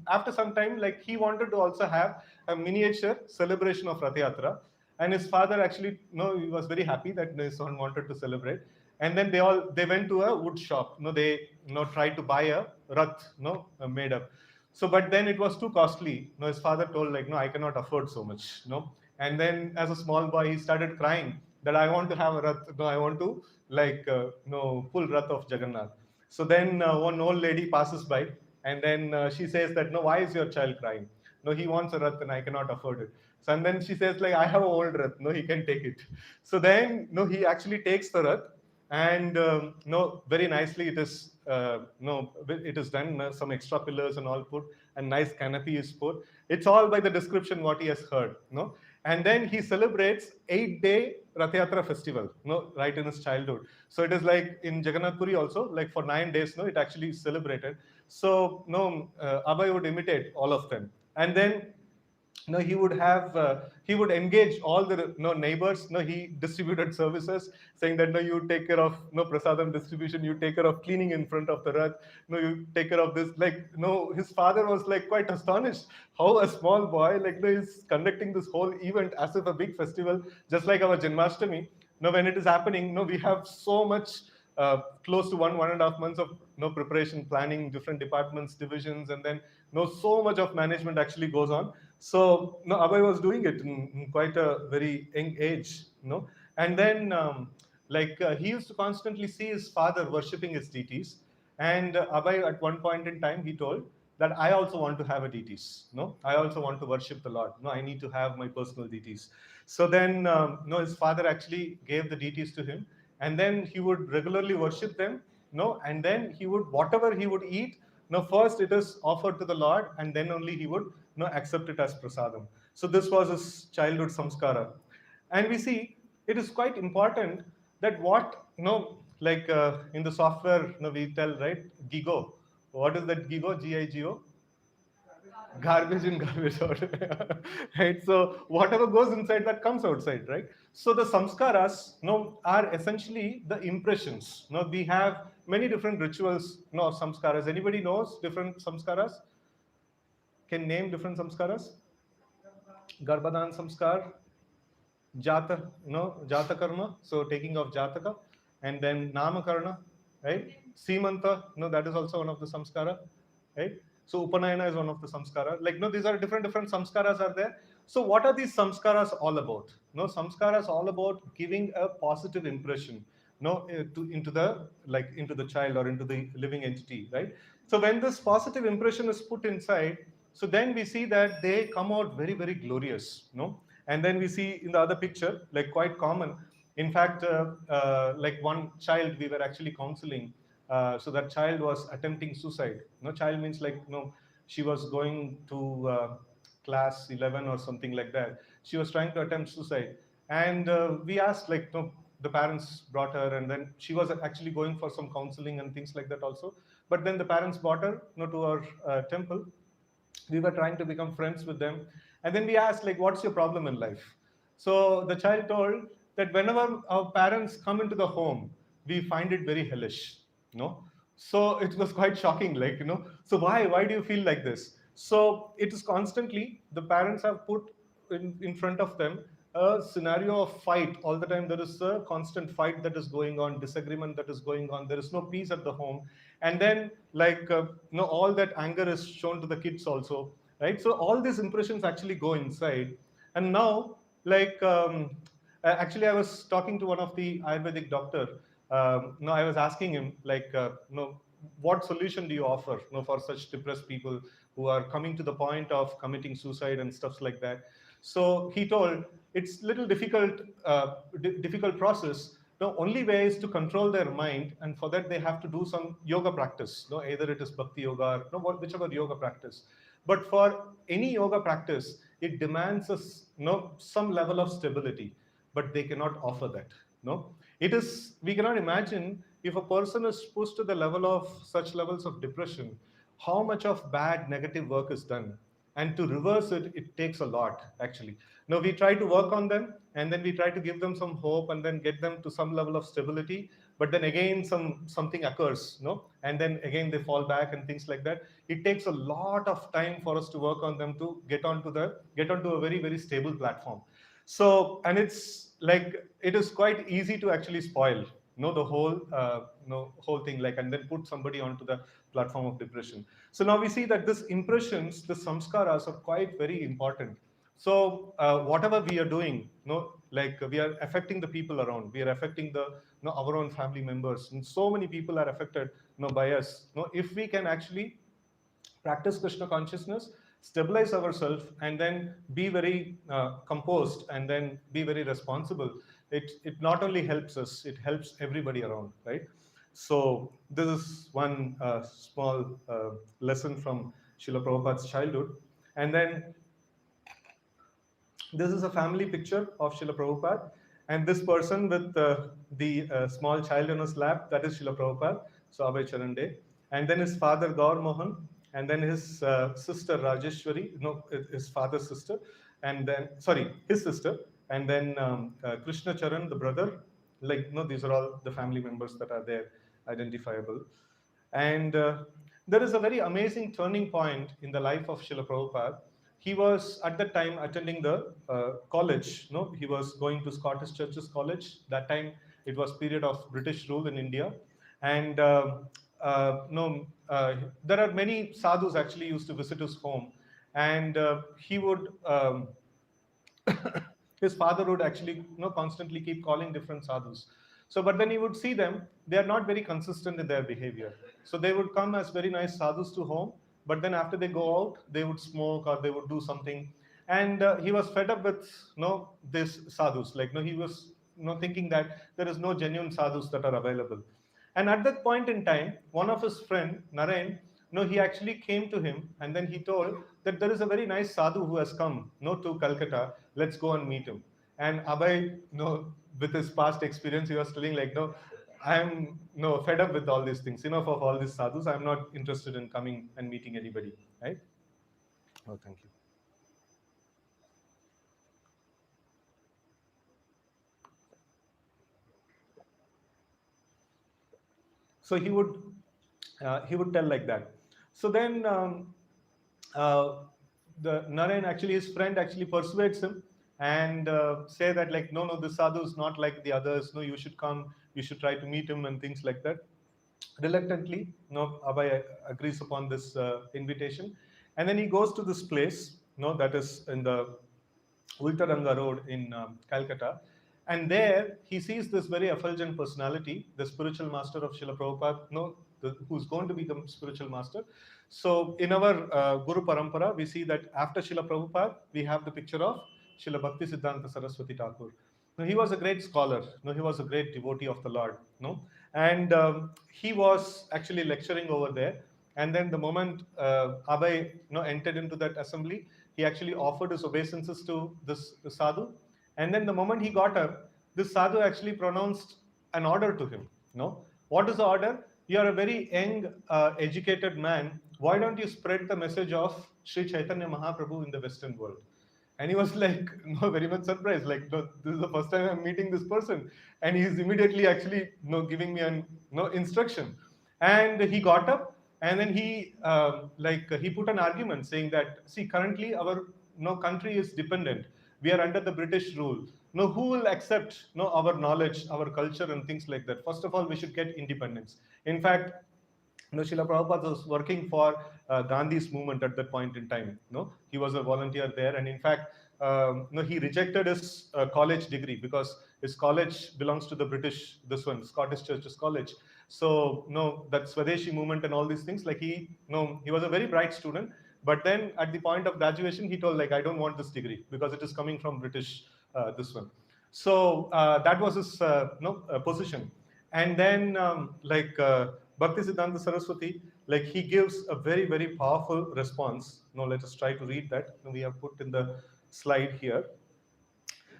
after some time, like he wanted to also have a miniature celebration of Rath Yatra. And his father actually, he was very happy that his son wanted to celebrate. And then they went to a wood shop. They tried to buy a rath, made up. So, but then it was too costly. His father told, like, no, I cannot afford so much. And then as a small boy, he started crying that I want to have a rath. I want to like full rath of Jagannath. So then one old lady passes by, and then she says that, no, why is your child crying? No, he wants a rath and I cannot afford it. So and then she says, like, I have an old rath. No, he can take it. So then he actually takes the rath, and very nicely it is it is done. Some extra pillars and all put, and nice canopy is put. It's all by the description what he has heard. And then he celebrates 8-day Rath Yatra festival, right in his childhood. So it is like in Jagannath Puri also, like for 9 days, it actually is celebrated. So Abhay would imitate all of them, and then he would have he would engage all the neighbors. He distributed services, saying that you take care of prasadam distribution, you take care of cleaning in front of the rath, you take care of this. Like his father was like quite astonished how a small boy like is conducting this whole event as if a big festival, just like our Janmashtami. When it is happening, we have so much close to 1.5 months of preparation, planning, different departments, divisions, and then so much of management actually goes on. So no, Abhay was doing it in quite a very young age, and then he used to constantly see his father worshipping his deities, and Abhay at one point in time he told that I also want to have a deities, I also want to worship the Lord, I need to have my personal deities. So then his father actually gave the deities to him, and then he would regularly worship them, and then he would, whatever he would eat, first it is offered to the Lord, and then only he would accept it as prasadam. So this was his childhood samskara. And we see it is quite important that what, in the software, we tell, right, GIGO. What is that GIGO? GIGO? Garbage in, garbage out. Right? So whatever goes inside, that comes outside, right? So the samskaras, are essentially the impressions. We have many different rituals, of samskaras. Anybody knows different samskaras? Can name different samskaras? Garbhadan samskar, Jata karma, so taking of Jataka, and then Namakarna, right? Simanta, that is also one of the samskara, right? So Upanayana is one of the samskara. These are different samskaras are there. So what are these samskaras all about? Samskaras all about giving a positive impression, into the child or into the living entity, right? So when this positive impression is put inside, so then we see that they come out very, very glorious, and then we see in the other picture, quite common. In fact, one child we were actually counseling. So that child was attempting suicide. No, child means she was going to class 11 or something like that. She was trying to attempt suicide, and we asked, the parents brought her, and then she was actually going for some counseling and things like that also. But then the parents brought her, to our temple. We were trying to become friends with them, and then we asked, what's your problem in life? So the child told that whenever our parents come into the home, we find it very hellish, so it was quite shocking, so why do you feel like this? So it is constantly the parents have put in front of them a scenario of fight all the time. There is a constant fight that is going on, disagreement that is going on, there is no peace at the home. And then all that anger is shown to the kids also, right? So all these impressions actually go inside. And now, actually I was talking to one of the Ayurvedic doctor. No, I was asking him, what solution do you offer, for such depressed people who are coming to the point of committing suicide and stuff like that? So he told it's little difficult, difficult process. The only way is to control their mind, and for that they have to do some yoga practice. No, either it is bhakti yoga, or whichever yoga practice. But for any yoga practice, it demands us, some level of stability, but they cannot offer that. No, it is, we cannot imagine if a person is pushed to the level of such levels of depression, how much of bad negative work is done, and to reverse it, it takes a lot actually. Now we try to work on them, and then we try to give them some hope, and then get them to some level of stability, but then again something occurs, and then again they fall back and things like that. It takes a lot of time for us to work on them to get onto a very, very stable platform. So, and it's it is quite easy to actually spoil the whole whole thing, and then put somebody onto the platform of depression. So now we see that this impressions, the samskaras, are quite very important. So whatever we are doing, we are affecting the people around, we are affecting the our own family members, and so many people are affected by us. If we can actually practice Krishna consciousness, stabilize ourselves, and then be very composed, and then be very responsible, it not only helps us, it helps everybody around, right? So this is one small lesson from Srila Prabhupada's childhood. And then this is a family picture of Srila Prabhupada, and this person with the small child in his lap, that is Srila Prabhupada, so Abhay Charande. And then his father Gaur Mohan, and then his sister Rajeshwari, his father's sister, and then, sorry, his sister, and then Krishna Charan, the brother. These are all the family members that are there, identifiable. And there is a very amazing turning point in the life of Srila Prabhupada. He was at that time attending the college. No, he was going to Scottish Churches College. That time it was period of British rule in India, and no, there are many sadhus actually used to visit his home. and he would his father would actually constantly keep calling different sadhus. So but then he would see them, they are not very consistent in their behavior. So they would come as very nice sadhus to home, but then after they go out they would smoke or they would do something. And he was fed up with this sadhus, like he was thinking that there is no genuine sadhus that are available. And at that point in time, one of his friend Narayan, he actually came to him and then he told that there is a very nice sadhu who has come, to Calcutta. Let's go and meet him. And Abhay, with his past experience, he was telling like, no, I'm fed up with all these things. Enough of all these sadhus. I'm not interested in coming and meeting anybody. Right? Oh, thank you. So he would tell like that. So then uh, the Narayan, actually his friend actually persuades him and say that like, no, the sadhu is not like the others. No, you should come. You should try to meet him and things like that. Reluctantly, Abhay agrees upon this invitation, and then he goes to this place, that is in the Ultaranga Road in Calcutta. And there he sees this very effulgent personality, the spiritual master of Srila Prabhupada, who's going to be the spiritual master. So in our Guru Parampara, we see that after Srila Prabhupada, we have the picture of Srila Bhakti Siddhanta Saraswati Thakur. Now, he was a great scholar. No, he was a great devotee of the Lord. No, and he was actually lecturing over there. And then the moment Abhay entered into that assembly, he actually offered his obeisances to this sadhu. And then the moment he got up, this sadhu actually pronounced an order to him. What is the order? You are a very young, educated man. Why don't you spread the message of Sri Chaitanya Mahaprabhu in the Western world? And he was like, very much surprised. Like, no, this is the first time I'm meeting this person, and he's immediately actually, giving me an instruction. And he got up, and then he put an argument saying that, see, currently our country is dependent. We are under the British rule. No, who will accept our knowledge, our culture, and things like that? First of all, we should get independence. In fact, Srila Prabhupada was working for Gandhi's movement at that point in time. He was a volunteer there, and in fact, he rejected his college degree because his college belongs to the British, this one, Scottish Church's college. So, that Swadeshi movement and all these things, like he was a very bright student, but then at the point of graduation, he told like, I don't want this degree because it is coming from British, this one. So that was his position. And then Bhakti Siddhanta Saraswati, like he gives a very, very powerful response. Let us try to read that. We have put in the slide here.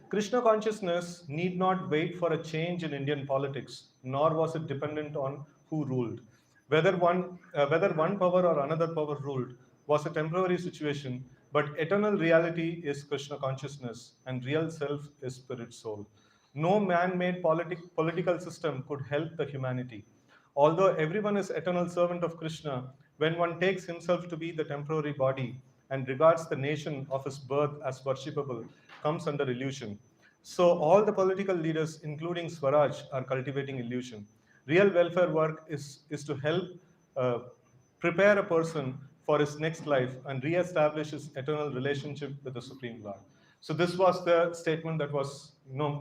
Krishna consciousness need not wait for a change in Indian politics, nor was it dependent on who ruled. Whether one power or another power ruled was a temporary situation, but eternal reality is Krishna consciousness, and real self is spirit soul. No man-made political system could help the humanity. Although everyone is eternal servant of Krishna, when one takes himself to be the temporary body and regards the nation of his birth as worshipable, comes under illusion. So all the political leaders, including Swaraj, are cultivating illusion. Real welfare work is to help uh, prepare a person for his next life and re-establish his eternal relationship with the Supreme Lord. So this was the statement that was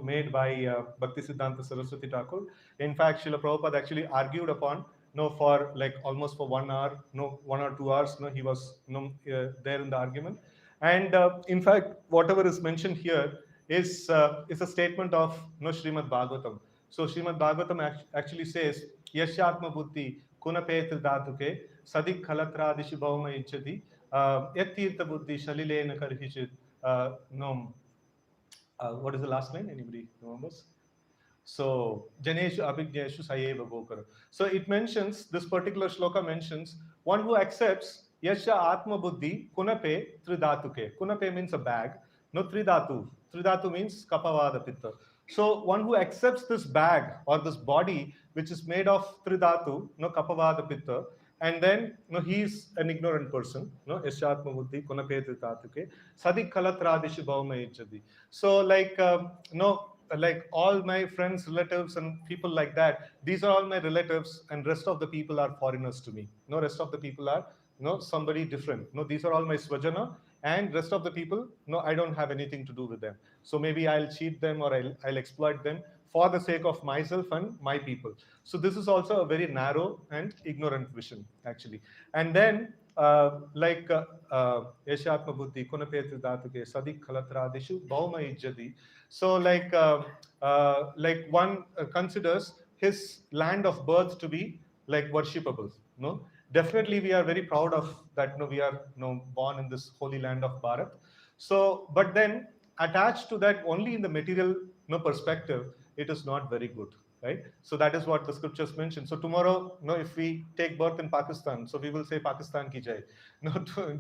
made by Bhakti Siddhanta Saraswati Thakur. In fact, Srila Prabhupada actually argued upon for like almost for 1 hour, 1 or 2 hours, he was there in the argument. And in fact, whatever is mentioned here is a statement of Srimad Bhagavatam. So Srimad Bhagavatam actually says, Yashyatma Buddhi Kunapetra Dhatuke Sadik Khalatradishi Bhauma Ichati Yatirtha Buddhi Shalilena Karhichit. No, what is the last line? Anybody remembers? So, Janeshu Abhijneshu Sayeva Bokara. So it mentions, this particular shloka mentions, one who accepts Yasha Atma Buddhi Kunape Tridatuke. Kunape means a bag, no Tridatu. Tridatu means Kapavada Pitta. So one who accepts this bag or this body which is made of Tridatu, no Kapavada Pitta, and then he is an ignorant person, Yashatma Buddhi Kunape Tridatuke, Sadik Kalatradishi Bhauma Ichadi. So like all my friends, relatives, and people like that, these are all my relatives, and rest of the people are foreigners to me. Rest of the people are no, somebody different. No, these are all my swajana, and rest of the people, no, I don't have anything to do with them. So maybe I'll cheat them, or I'll exploit them for the sake of myself and my people. So this is also a very narrow and ignorant vision, actually. And then Yeshatma Buddhi, Kunapeti Dhatuke, Sadik Kalatradishu, Bauma Ijjadi. So one considers his land of birth to be like worshipable. No, definitely we are very proud of that. No, we are, born in this holy land of Bharat. So, but then attached to that only in the material, perspective, it is not very good, right? So that is what the scriptures mention. So tomorrow, if we take birth in Pakistan, so we will say Pakistan ki jai. No,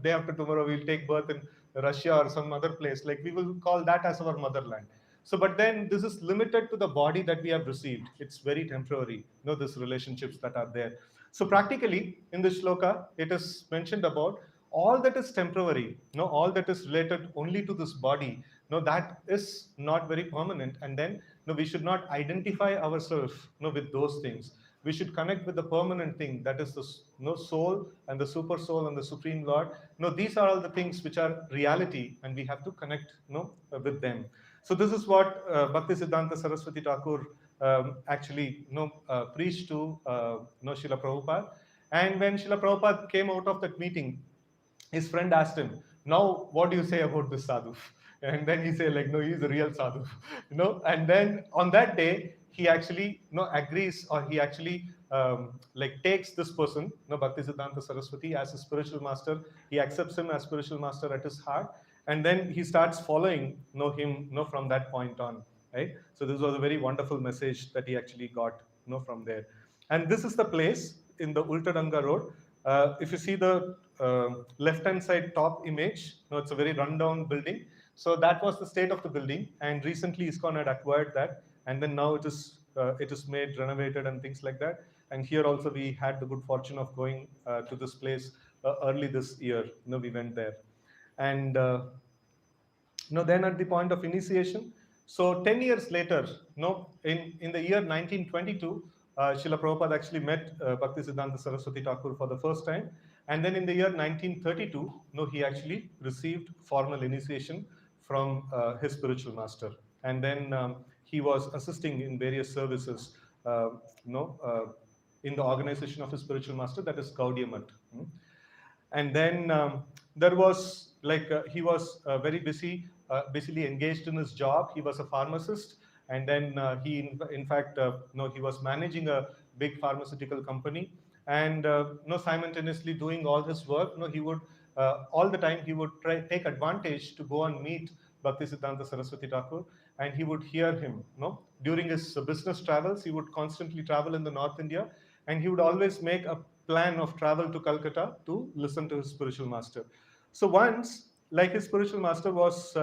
day after tomorrow we'll take birth in Russia or some other place, like we will call that as our motherland. So, but then this is limited to the body that we have received. It's very temporary, these relationships that are there. So practically in this shloka, it is mentioned about all that is temporary, all that is related only to this body, that is not very permanent. And then, we should not identify ourselves, with those things. We should connect with the permanent thing, that is the soul and the super soul and the supreme Lord. These are all the things which are reality, and we have to connect, with them. So this is what Bhakti Siddhanta Saraswati Thakur actually preached to Srila Prabhupada. And when Srila Prabhupada came out of that meeting, his friend asked him, now what do you say about this sadhu? And then he said, like, no, he's a real sadhu. And then on that day, he actually agrees, or he actually takes this person, Bhakti Siddhanta Saraswati, as a spiritual master. He accepts him as spiritual master at his heart, and then he starts following him from that point on, right? So this was a very wonderful message that he actually got from there. And this is the place in the Ultadanga Road. If you see the left hand side top image, it's a very rundown building. So that was the state of the building, and recently ISKCON had acquired that, and then now it is made, renovated, and things like that. And here also we had the good fortune of going to this place early this year. We went there, and then at the point of initiation. So 10 years later, in the year 1922, Srila Prabhupada actually met Bhakti Siddhanta Saraswati Thakur for the first time. And then in the year 1932, he actually received formal initiation from his spiritual master. And then he was assisting in various services, in the organization of his spiritual master, that is Gaudiya Math. And then there was he was very busily engaged in his job. He was a pharmacist, and then he in fact he was managing a big pharmaceutical company, and simultaneously doing all his work. He would all the time he would take advantage to go and meet Bhakti Siddhanta Saraswati Thakur, and he would hear him. During his business travels, he would constantly travel in the North India, and he would always make a plan of travel to Calcutta to listen to his spiritual master. So once, his spiritual master was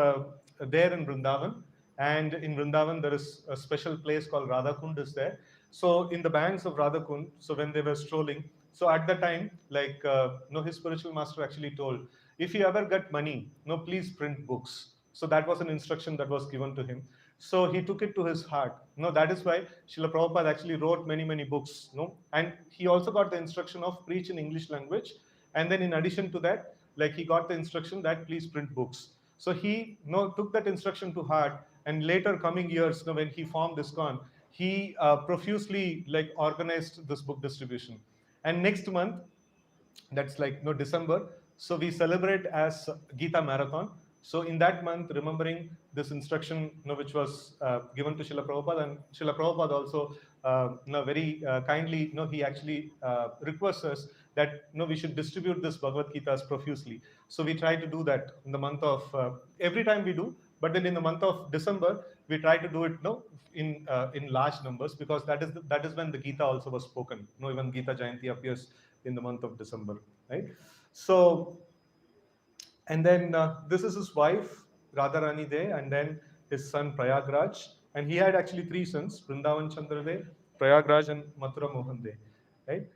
there in Vrindavan, and in Vrindavan there is a special place called Radhakund is there. So in the banks of Radhakund, so when they were strolling, so at the time, his spiritual master actually told, if you ever get money, please print books. So that was an instruction that was given to him. So he took it to his heart. That is why Srila Prabhupada actually wrote many, many books. And he also got the instruction of preach in English language. And then in addition to that, he got the instruction that please print books. So he took that instruction to heart. And later coming years, when he formed ISKCON, he profusely organized this book distribution. And next month, that's December, so we celebrate as Gita Marathon. So in that month, remembering this instruction which was given to Srila Prabhupada, and Srila Prabhupada also very kindly he actually requests us that we should distribute this Bhagavad Gita profusely. So we try to do that in the month of every time we do, but then in the month of December we try to do it in large numbers, because that is when the Gita also was spoken. Even Gita Jayanti appears in the month of December, right? So, and then this is his wife, Radharani De, and then his son Prayagraj. And he had actually three sons, Vrindavan Chandra De, Prayagraj, and Mathura Mohan De, right?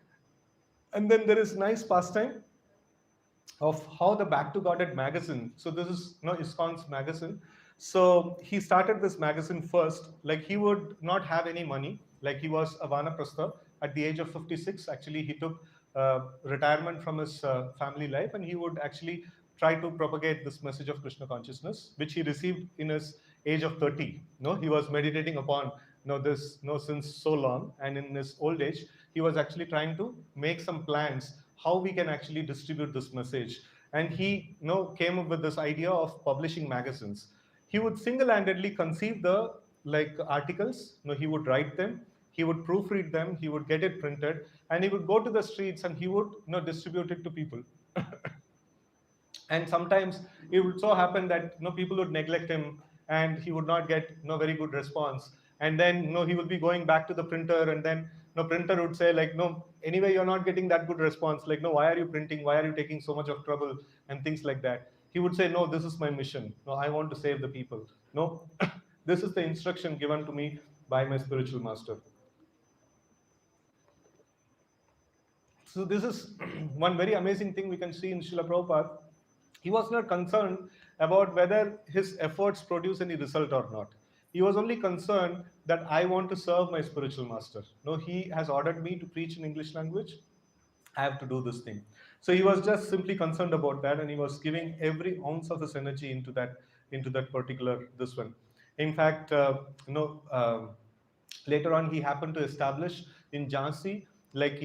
And then there is nice pastime of how the Back to Godhead magazine, so this is ISKCON's magazine. So he started this magazine first, he would not have any money, he was a Vanaprastha. At the age of 56, actually he took retirement from his family life, and he would actually try to propagate this message of Krishna consciousness, which he received in his age of 30. No, he was meditating upon this since so long, and in his old age, he was actually trying to make some plans how we can actually distribute this message. And he came up with this idea of publishing magazines. He would single-handedly conceive the articles. He would write them, he would proofread them, he would get it printed, and he would go to the streets and he would distribute it to people. And sometimes it would so happen that people would neglect him and he would not get very good response. And then he would be going back to the printer, and then printer would say like, no, anyway you're not getting that good response, like, no, why are you printing, why are you taking so much of trouble, and things like that. He would say, no, this is my mission, no, I want to save the people, no. This is the instruction given to me by my spiritual master. So this is one very amazing thing we can see in Srila Prabhupada. He was not concerned about whether his efforts produce any result or not. He was only concerned that I want to serve my spiritual master. No, he has ordered me to preach in English language. I have to do this thing. So he was just simply concerned about that, and he was giving every ounce of his energy into that particular this one. In fact, later on he happened to establish in Jhansi, like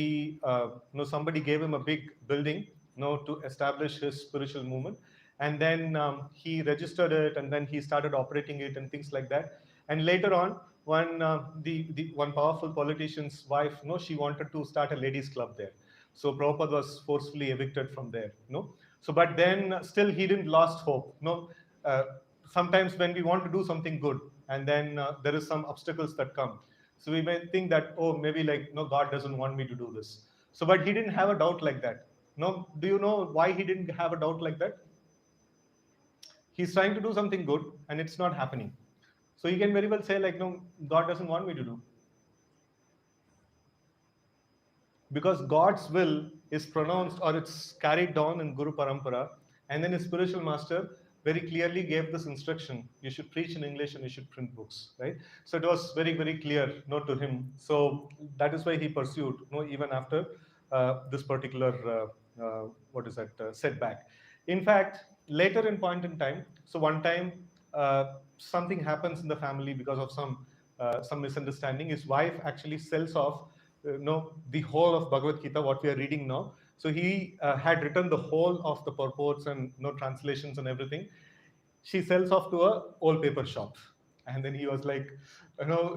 somebody gave him a big building, to establish his spiritual movement, and then he registered it, and then he started operating it and things like that. And later on, the one powerful politician's wife, she wanted to start a ladies club there. So Prabhupada was forcefully evicted from there. So but then still he didn't lost hope. Uh, Sometimes when we want to do something good, and then there is some obstacles that come, so we may think that, oh, maybe like, no, God doesn't want me to do this. So but he didn't have a doubt like that. No, do you know why he didn't have a doubt like that? He's trying to do something good and it's not happening. So he can very well say like, no, God doesn't want me to do. Because God's will is pronounced or it's carried down in Guru Parampara, and then his spiritual master very clearly gave this instruction: you should preach in English and you should print books, right? So it was very, very clear, to him. So that is why he pursued, even after this particular setback. In fact, later in point in time, so one time something happens in the family because of some misunderstanding. His wife actually sells off the whole of Bhagavad Gita, what we are reading now. So he had written the whole of the purports and translations and everything. She sells off to a old paper shop, and then he was like,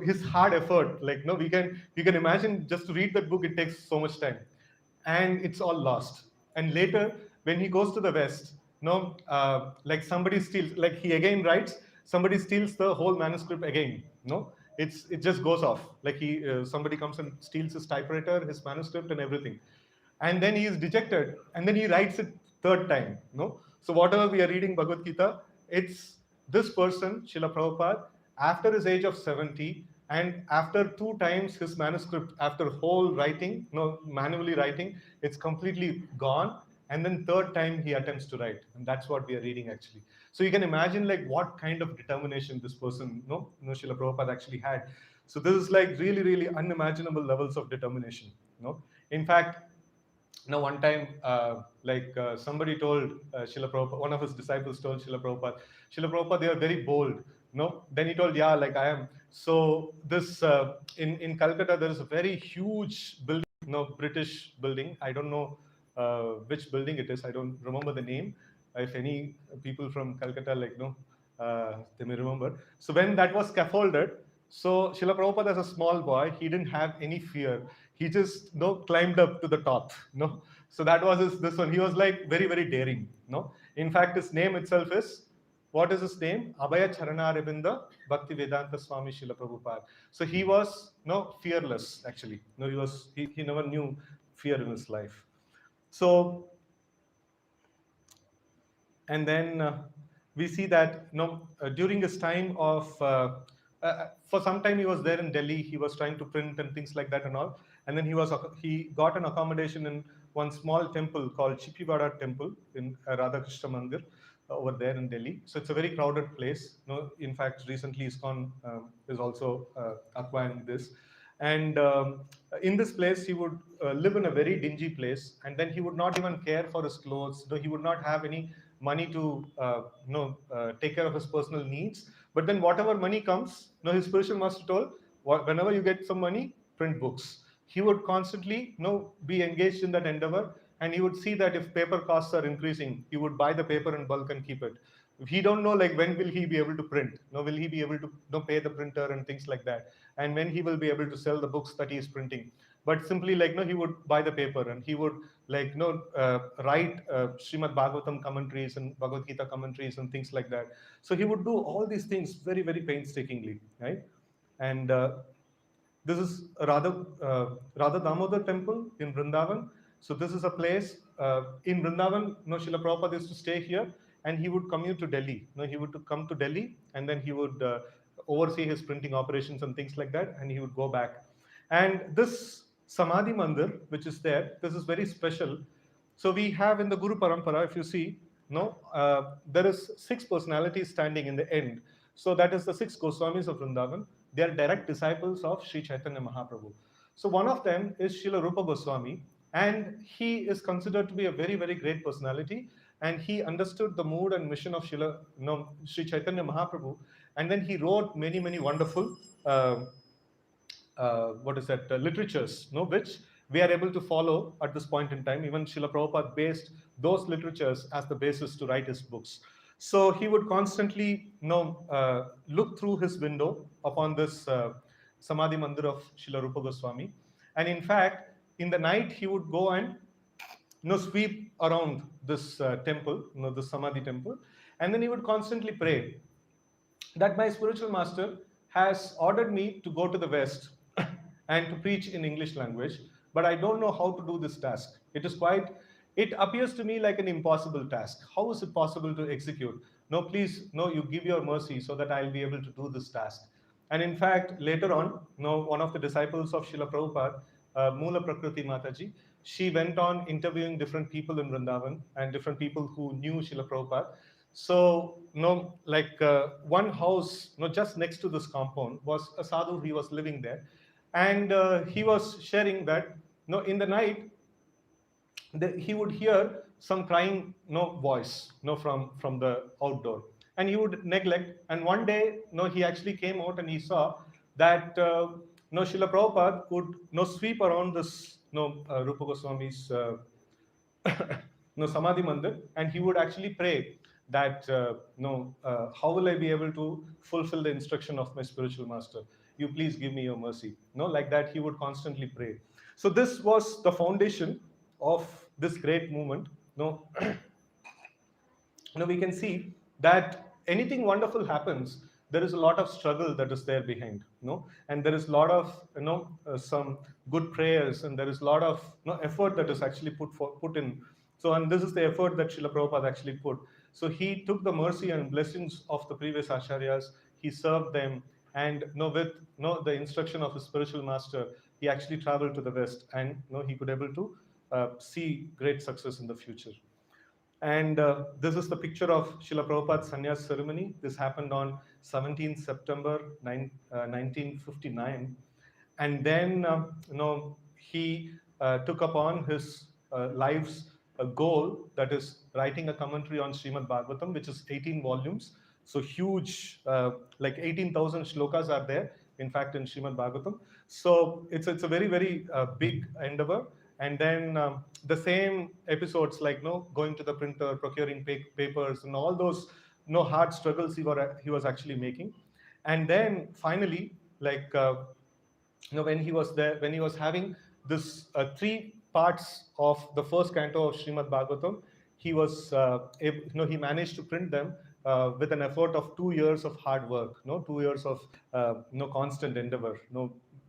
his hard effort, like, no, we can imagine, just to read that book it takes so much time, and it's all lost. And later when he goes to the west, like somebody steals, like he again writes, somebody steals the whole manuscript again. It just goes off, like somebody comes and steals his typewriter, his manuscript and everything, and then he is dejected, and then he writes it third time. So whatever we are reading Bhagavad Gita, it's this person, Srila Prabhupada, after his age of 70, and after two times his manuscript, after whole writing, manually writing, it's completely gone, and then third time he attempts to write, and that's what we are reading actually. So you can imagine like what kind of determination this person, Srila Prabhupada actually had. So this is like really, really unimaginable levels of determination. In fact, one time, somebody told Srila Prabhupada, one of his disciples told Srila Prabhupada, they are very bold. Then he told, yeah, like I am. So this in Calcutta, there is a very huge building, British building. I don't know which building it is. I don't remember the name. If any people from Calcutta, they may remember. So when that was scaffolded, so Srila Prabhupada, as a small boy, he didn't have any fear. He just climbed up to the top. So that was this one. He was like very, very daring. In fact, his name itself is, what is his name? Abhaya Charana Arvinda Bhakti Vedanta Swami Srila Prabhupada. So he was fearless actually. He never knew fear in his life. So, and then we see that during his time of for some time he was there in Delhi. He was trying to print and things like that and all. And then he got an accommodation in one small temple called Chippiwada Temple in Radhakrishna Mandir over there in Delhi. So it's a very crowded place. In fact, recently ISKCON is also acquiring this. And in this place, he would live in a very dingy place, and then he would not even care for his clothes, though he would not have any money to take care of his personal needs. But then whatever money comes, his spiritual master told, whenever you get some money, print books. He would constantly be engaged in that endeavor, and he would see that if paper costs are increasing, he would buy the paper in bulk and keep it. He don't know, like, when will he be able to print, will he be able to pay the printer and things like that, and when he will be able to sell the books that he is printing. But simply, like, he would buy the paper, and he would, like, write Srimad Bhagavatam commentaries and Bhagavad Gita commentaries and things like that. So he would do all these things very, very painstakingly, right? And this is Radha Damodar temple in Vrindavan. So this is a place in Vrindavan. Srila Prabhupada used to stay here, and he would commute to Delhi. He would to come to Delhi, and then he would oversee his printing operations and things like that, and he would go back. And this Samadhi Mandir, which is there, this is very special. So we have in the Guru Parampara, if you see, there is six personalities standing in the end. So that is the six Goswamis of Vrindavan. They are direct disciples of Sri Chaitanya Mahaprabhu. So one of them is Srila Rupa Goswami, and he is considered to be a very, very great personality. And he understood the mood and mission of Sri Chaitanya Mahaprabhu, and then he wrote many, many wonderful what is that literatures, which we are able to follow at this point in time. Even Srila Prabhupada based those literatures as the basis to write his books. So he would constantly look through his window upon this Samadhi Mandir of Srila Rupa Goswami. And in fact, in the night, he would go and sweep around this temple, the Samadhi temple, and then he would constantly pray that my spiritual master has ordered me to go to the West and to preach in English language, but I don't know how to do this task. It appears to me like an impossible task. How is it possible to execute? No, please, no, you give your mercy so that I'll be able to do this task. And in fact, later on, one of the disciples of Srila Prabhupada, Moola Prakriti Mataji, she went on interviewing different people in Vrindavan and different people who knew Srila Prabhupada. So, one house, just next to this compound was a sadhu. He was living there, and he was sharing that, in the night, he would hear some crying, voice, from the outdoor, and he would neglect. And one day, he actually came out and he saw that, Srila Prabhupada could, sweep around this, Rupa Goswami's Samadhi Mandir, and he would actually pray that, how will I be able to fulfill the instruction of my spiritual master? You please give me your mercy. Like that, he would constantly pray. So this was the foundation of this great movement. We can see that anything wonderful happens, there is a lot of struggle that is there behind, and there is a lot of, some good prayers, and there is a lot of, effort that is actually put in. So, and this is the effort that Srila Prabhupada actually put. So he took the mercy and blessings of the previous acharyas, he served them, and, with, the instruction of his spiritual master, he actually traveled to the West, and, he could able to see great success in the future. And this is the picture of Srila Prabhupada's sannyas ceremony. This happened on 17th September 1959. And then, he took upon his life's goal, that is writing a commentary on Srimad Bhagavatam, which is 18 volumes. So huge, like 18,000 shlokas are there, in fact, in Srimad Bhagavatam. So it's a very, very big endeavor. And then the same episodes, like, going to the printer, procuring papers, and all those hard struggles he was actually making. And then finally, like, when he was there, when he was having this three parts of the first canto of Srimad Bhagavatam, he was he managed to print them with an effort of 2 years of hard work, 2 years of constant endeavor,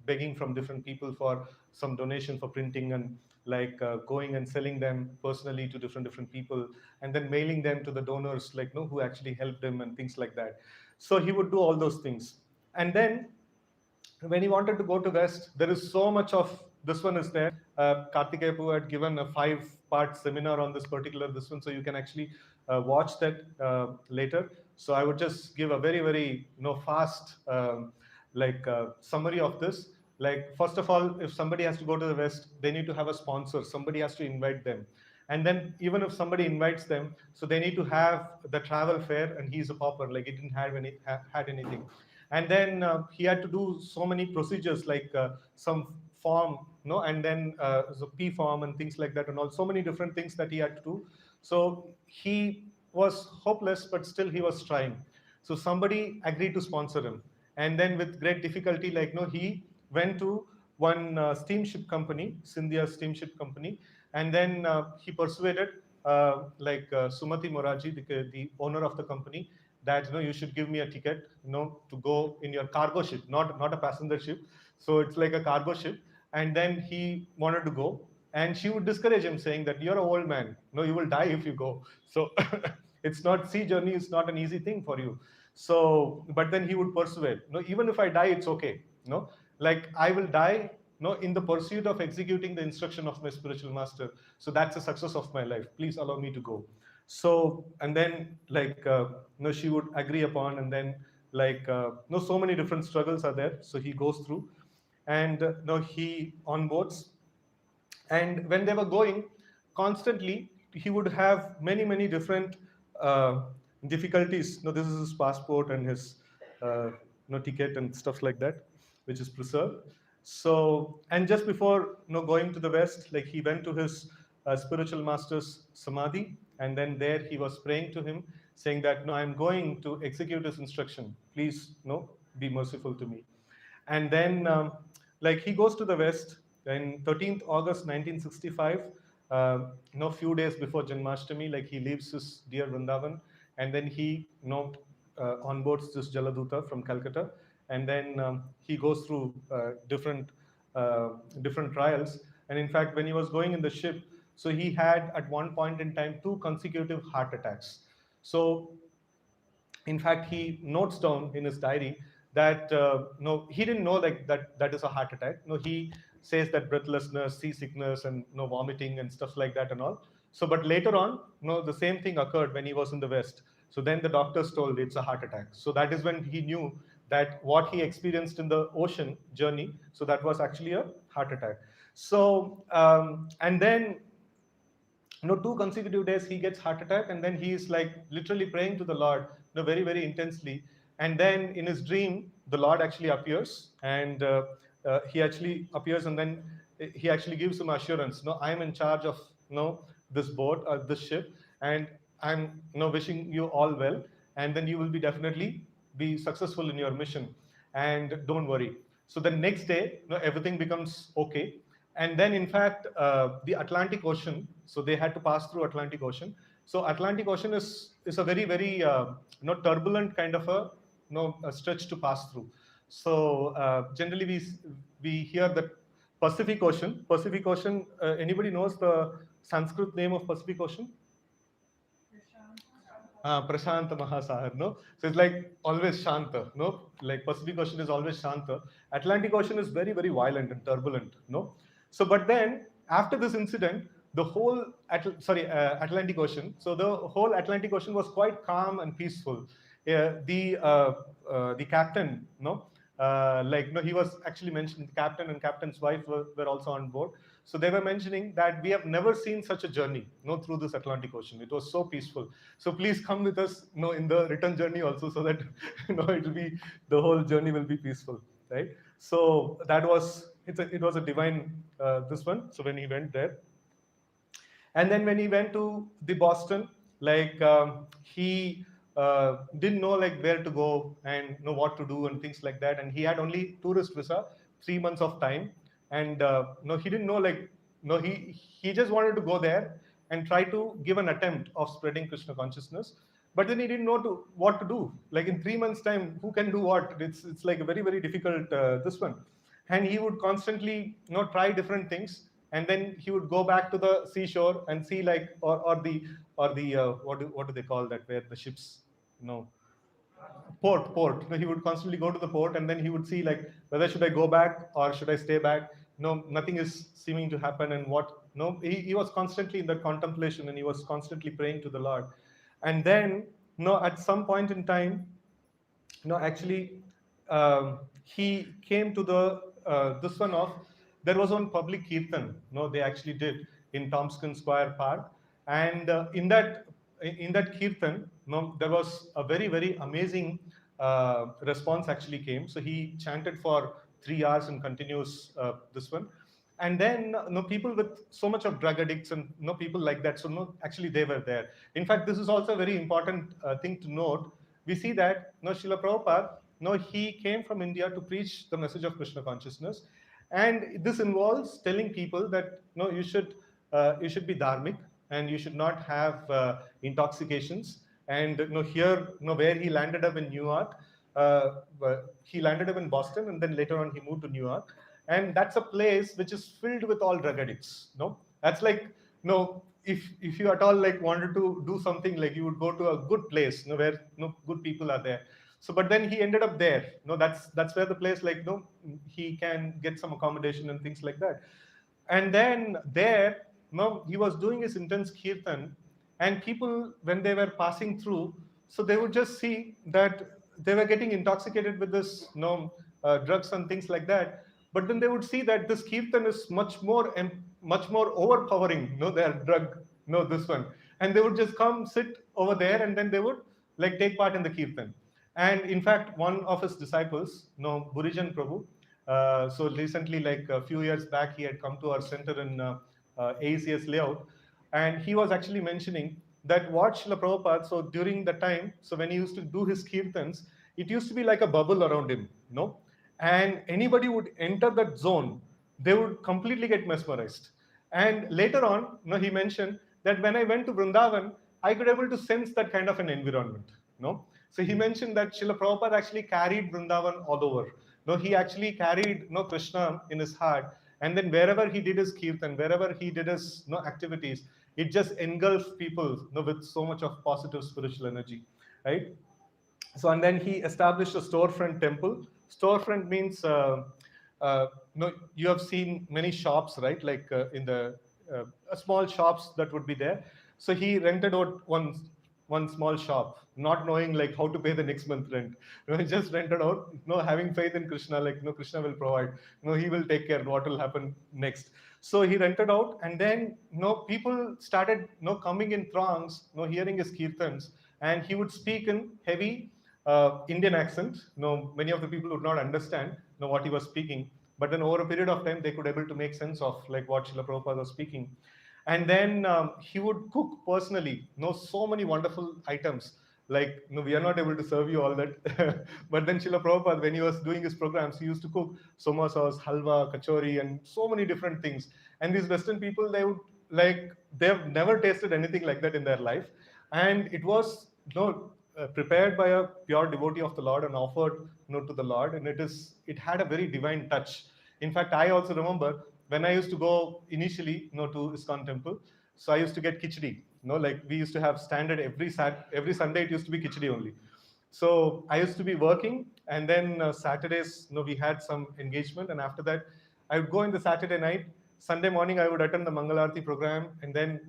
begging from different people for some donation for printing, and like going and selling them personally to different people, and then mailing them to the donors, like, who actually helped him and things like that. So he would do all those things. And then when he wanted to go to West, there is so much of this one is there. Kartikeya Prabhu had given a 5-part seminar on this particular this one, so you can actually watch that later. So I would just give a very, very fast summary of this. Like, first of all, if somebody has to go to the West, they need to have a sponsor. Somebody has to invite them. And then even if somebody invites them, so they need to have the travel fare, and he's a pauper, like he didn't have had anything. And then he had to do so many procedures, like some form, no, and then the P form and things like that, and all so many different things that he had to do. So he was hopeless, but still he was trying. So somebody agreed to sponsor him, and then with great difficulty, like no, he went to one steamship company, Scindia Steamship Company, and then he persuaded Sumati Moraji, the owner of the company, that you should give me a ticket, to go in your cargo ship, not a passenger ship. So it's like a cargo ship. And then he wanted to go, and she would discourage him, saying that you're an old man, no, you will die if you go. So it's not, sea journey is not an easy thing for you. So but then he would persuade, no, even if I die, it's okay, no, like I will die, no, in the pursuit of executing the instruction of my spiritual master. So that's the success of my life, please allow me to go. So and then she would agree upon, and then so many different struggles are there, so he goes through. And he onboards. And when they were going, constantly he would have many different uh, difficulties. This is his passport and his ticket and stuff like that, which is preserved. So, and just before going to the West, like he went to his spiritual master's samadhi, and then there he was praying to him, saying that no, I'm going to execute his instruction, please be merciful to me. And then he goes to the West in 13th August 1965, few days before Janmashtami. Like he leaves his dear Vrindavan, and then he onboards this Jaladuta from Calcutta. And then he goes through different trials. And in fact, when he was going in the ship, so he had at one point in time 2 consecutive heart attacks. So in fact, he notes down in his diary that no, he didn't know like that is a heart attack. No, he says that breathlessness, seasickness, and vomiting and stuff like that and all. So, but later on, the same thing occurred when he was in the West. So then the doctors told it's a heart attack. So that is when he knew that what he experienced in the ocean journey, so that was actually a heart attack. So and then 2 consecutive days he gets heart attack, and then he is like literally praying to the Lord, very intensely. And then in his dream, the Lord actually appears, and he actually appears, and then he actually gives him assurance, no, I am in charge of this boat, this ship, and I'm wishing you all well, and then you will be definitely be successful in your mission, and don't worry. So the next day, everything becomes okay. And then in fact the Atlantic Ocean, so they had to pass through Atlantic Ocean. So Atlantic Ocean is a very turbulent kind of a stretch to pass through. So generally we hear that Pacific Ocean, anybody knows the Sanskrit name of Pacific Ocean? Prashanta Mahasagar, no? So it's like always Shanta, no? Like Pacific Ocean is always Shanta. Atlantic Ocean is very violent and turbulent, no? So, but then after this incident, the whole Atlantic Ocean. So the whole Atlantic Ocean was quite calm and peaceful. The captain, no, he was actually mentioned. The captain and captain's wife were also on board. So they were mentioning that we have never seen such a journey, through this Atlantic Ocean. It was so peaceful. So please come with us, in the return journey also, so that it will be, the whole journey will be peaceful, right? So that was it was a divine this one. So when he went there, and then when he went to the Boston, he didn't know like where to go and know what to do and things like that. And he had only tourist visa, 3 months of time, and no, he didn't know like no, he just wanted to go there and try to give an attempt of spreading Krishna consciousness. But then he didn't know what to do. Like in 3 months' time, who can do what? It's like a very difficult this one. And he would constantly try different things, and then he would go back to the seashore and see like or the what do they call that, where the ships you know port. He would constantly go to the port, and then he would see like whether should I go back or should I stay back. No, nothing is seeming to happen. And what no he was constantly in that contemplation, and he was constantly praying to the Lord. And then at some point in time, actually he came to the this one off, there was one public kirtan. No, they actually did in Tompkins Square Park, and in that kirtan, no, there was a very amazing response actually came. So he chanted for 3 hours and continues this one, and then no people with so much of drug addicts and no people like that. So no, actually they were there. In fact, this is also a very important thing to note. We see that no Srila Prabhupada, no, he came from India to preach the message of Krishna consciousness, and this involves telling people that no, you should be dharmic and you should not have intoxications. And here, where he landed up in New York, uh, he landed up in Boston, and then later on he moved to New York, and that's a place which is filled with all drug addicts. No, that's like no. If you at all like wanted to do something, like you would go to a good place, where good people are there. So, but then he ended up there. No, that's where the place, like he can get some accommodation and things like that. And then there, he was doing his intense kirtan, and people, when they were passing through, so they would just see that they were getting intoxicated with this drugs and things like that. But then they would see that this kirtan is much more overpowering, their drug, this one. And they would just come sit over there, and then they would like take part in the kirtan. And in fact, one of his disciples, Burijan Prabhu, so recently, like a few years back, he had come to our center in AECS layout, and he was actually mentioning that what Srila Prabhupada, so during the time, so when he used to do his kirtans, it used to be like a bubble around him, and anybody would enter that zone, they would completely get mesmerized. And later on, he mentioned that when I went to Vrindavan, I could able to sense that kind of an environment, So he mentioned that Srila Prabhupada actually carried Vrindavan all over. No, he actually carried Krishna in his heart, and then wherever he did his kirtan, wherever he did his activities, it just engulfed people with so much of positive spiritual energy, right? So, and then he established a storefront temple. Storefront means you have seen many shops, right? Like in the small shops that would be there. So he rented out one small shop, not knowing like how to pay the next month rent. He just rented out, having faith in Krishna, like Krishna will provide. He will take care what will happen next. So he rented out, and then people started coming in throngs, hearing his kirtans, and he would speak in heavy Indian accent. Many of the people would not understand what he was speaking, but then over a period of time, they could able to make sense of like what Srila Prabhupada was speaking. And then he would cook personally, so many wonderful items. Like, we are not able to serve you all that. But then Srila Prabhupada, when he was doing his programs, he used to cook samosas, halwa, kachori, and so many different things. And these Western people, they've never tasted anything like that in their life. And it was, prepared by a pure devotee of the Lord and offered, to the Lord. And it had a very divine touch. In fact, I also remember when I used to go initially, to ISKCON temple, so I used to get khichdi. Like we used to have standard every Sunday. It used to be khichdi only. So I used to be working, and then Saturdays, we had some engagement, and after that, I would go in the Saturday night. Sunday morning, I would attend the Mangalarti program, and then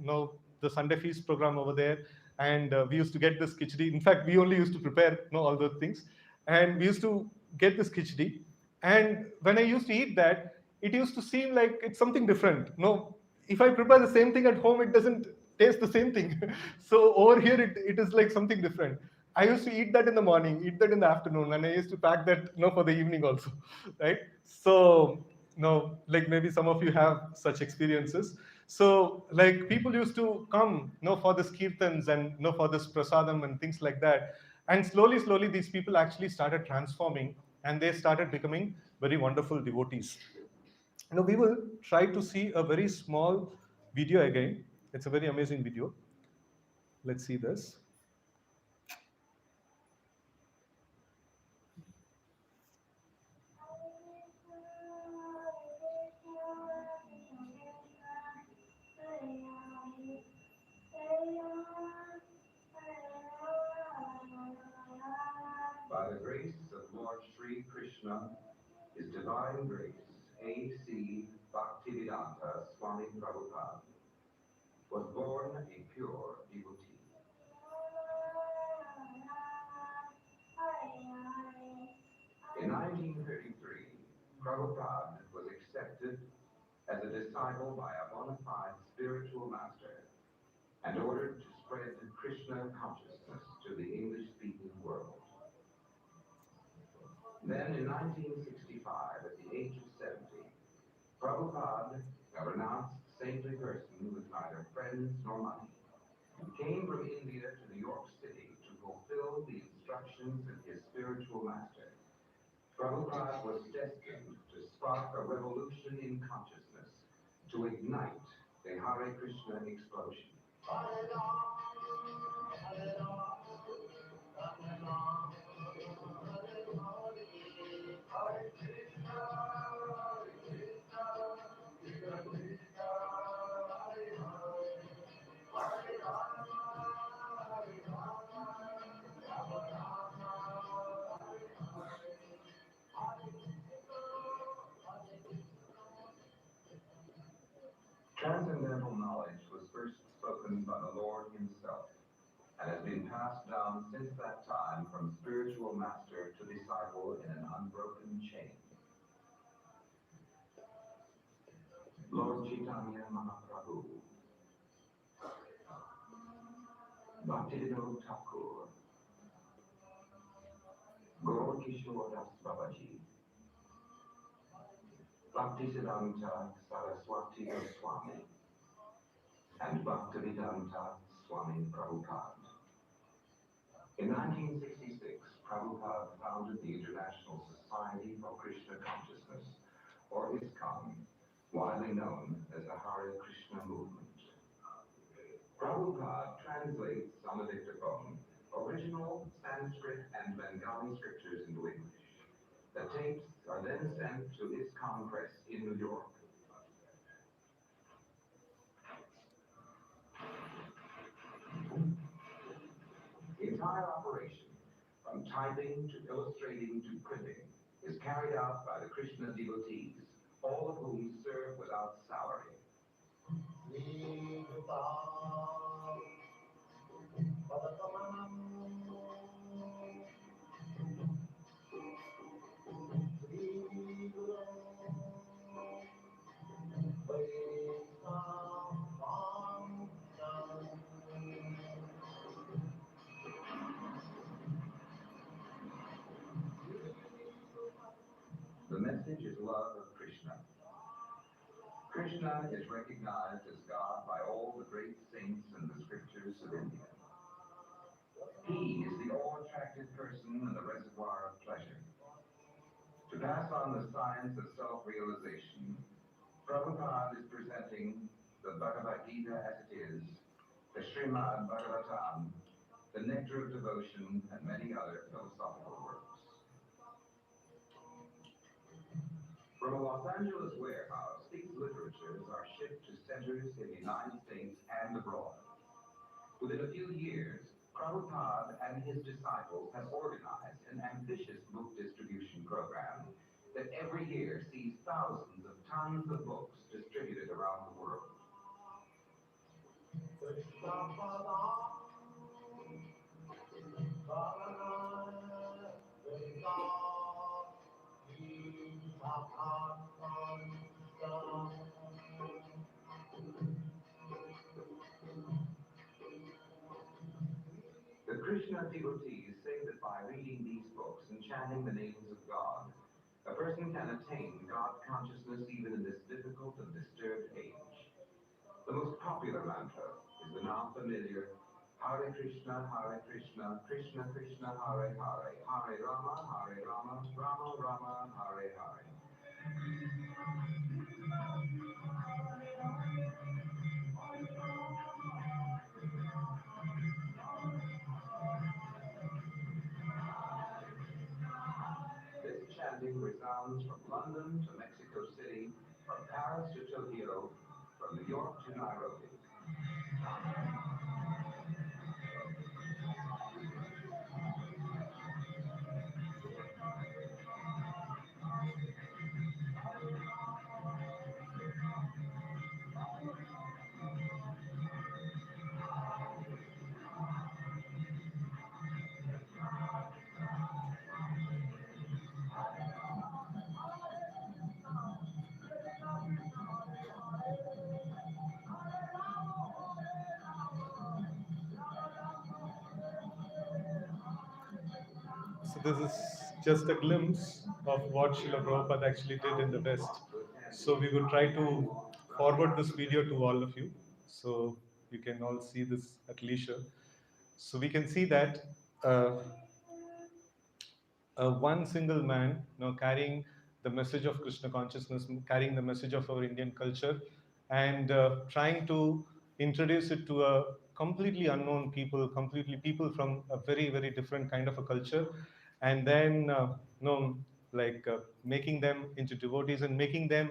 the Sunday feast program over there, and we used to get this khichdi. In fact, we only used to prepare all those things, and we used to get this khichdi. And when I used to eat that, it used to seem like it's something different. No, if I prepare the same thing at home, it doesn't taste the same thing. So over here, it is like something different. I used to eat that in the morning, eat that in the afternoon, and I used to pack that for the evening also, right? So like maybe some of you have such experiences. So like people used to come for this kirtans and for this prasadam and things like that, and slowly these people actually started transforming, and they started becoming very wonderful devotees. We will try to see a very small video again. It's a very amazing video. Let's see this. By the grace of Lord Sri Krishna, His Divine Grace, A.C. Bhaktivedanta Swami Prabhupada, was born a pure devotee. In 1933, Prabhupada was accepted as a disciple by a bona fide spiritual master and ordered to spread Krishna consciousness to the English-speaking world. Then in 1965, at the age of 70, Prabhupada, a renounced saintly person with neither friends nor money, came from India to New York City to fulfill the instructions of his spiritual master. Prabhupada was destined to spark a revolution in consciousness, to ignite the Hare Krishna explosion. Hare Ram, Hare Ram, Ram Ram, Hare Hare, Hare Krishna, Krishna Krishna, Hare Hare, Hare Rama, Hare Rama, Rama Rama, Hare Hare, Hare Krishna, Hare Krishna. Transcendental knowledge was first spoken by the Lord himself and has been passed down since that time from spiritual master to disciple in an unbroken chain. Lord Chaitanya Mahaprabhu, Bhaktivinoda Thakur, Gaur Kishore Das Babaji, Bhaktisiddhanta Saraswati Goswami, and Bhaktivedanta Swami Prabhupada. In 1966, Prabhupada founded the International Society for Krishna Consciousness, or ISKCON, widely known as the Hare Krishna movement. Prabhupada translates on the dictaphone original Sanskrit and Bengali scriptures into English. The tapes are then sent to ISKCON Press in New York. The entire operation, from typing to illustrating to printing, is carried out by the Krishna devotees, all of whom serve without salary. The message is love of Krishna. Krishna is recognized as God by all the great saints in the scriptures of India. He is the all-attractive person in the reservoir of pleasure. To pass on the science of self-realization, Prabhupada is presenting the Bhagavad Gita as it is, the Srimad Bhagavatam, the Nectar of Devotion, and many other philosophical works. From a Los Angeles warehouse, these literatures are shipped to centers in the United States and abroad. Within a few years, Prabhupada and his disciples have organized an ambitious book distribution program that every year sees thousands of tons of books distributed around the world. The Krishna devotees say that by reading these books and chanting the names of God, a person can attain God consciousness even in this difficult and disturbed age. The most popular mantra is the now familiar Hare Krishna, Krishna Krishna, Hare Hare, Hare Rama, Rama Rama, Hare Hare. This chanting resounds from London to Mexico City, from Paris to Tokyo, from New York to Nairobi. this is just a glimpse of what Srila Prabhupada actually did in the West. So we would try to forward this video to all of you, so you can all see this at leisure. So we can see that uh, one single man, carrying the message of Krishna consciousness, carrying the message of our Indian culture, and trying to introduce it to a completely unknown people, completely people from a very, very different kind of a culture, and then, like making them into devotees and making them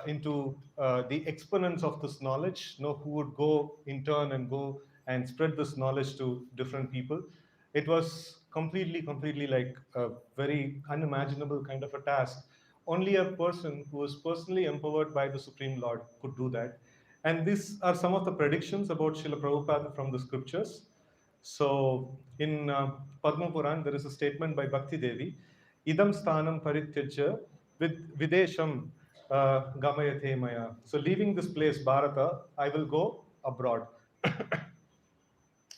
into the exponents of this knowledge, who would go in turn and go and spread this knowledge to different people. It was completely like a very unimaginable kind of a task. Only a person who was personally empowered by the Supreme Lord could do that. And these are some of the predictions about Srila Prabhupada from the scriptures. So in Padma Puran, there is a statement by Bhakti Devi, idam sthanam parityajya videsham gamayate maya. So leaving this place, Bharata, I will go abroad.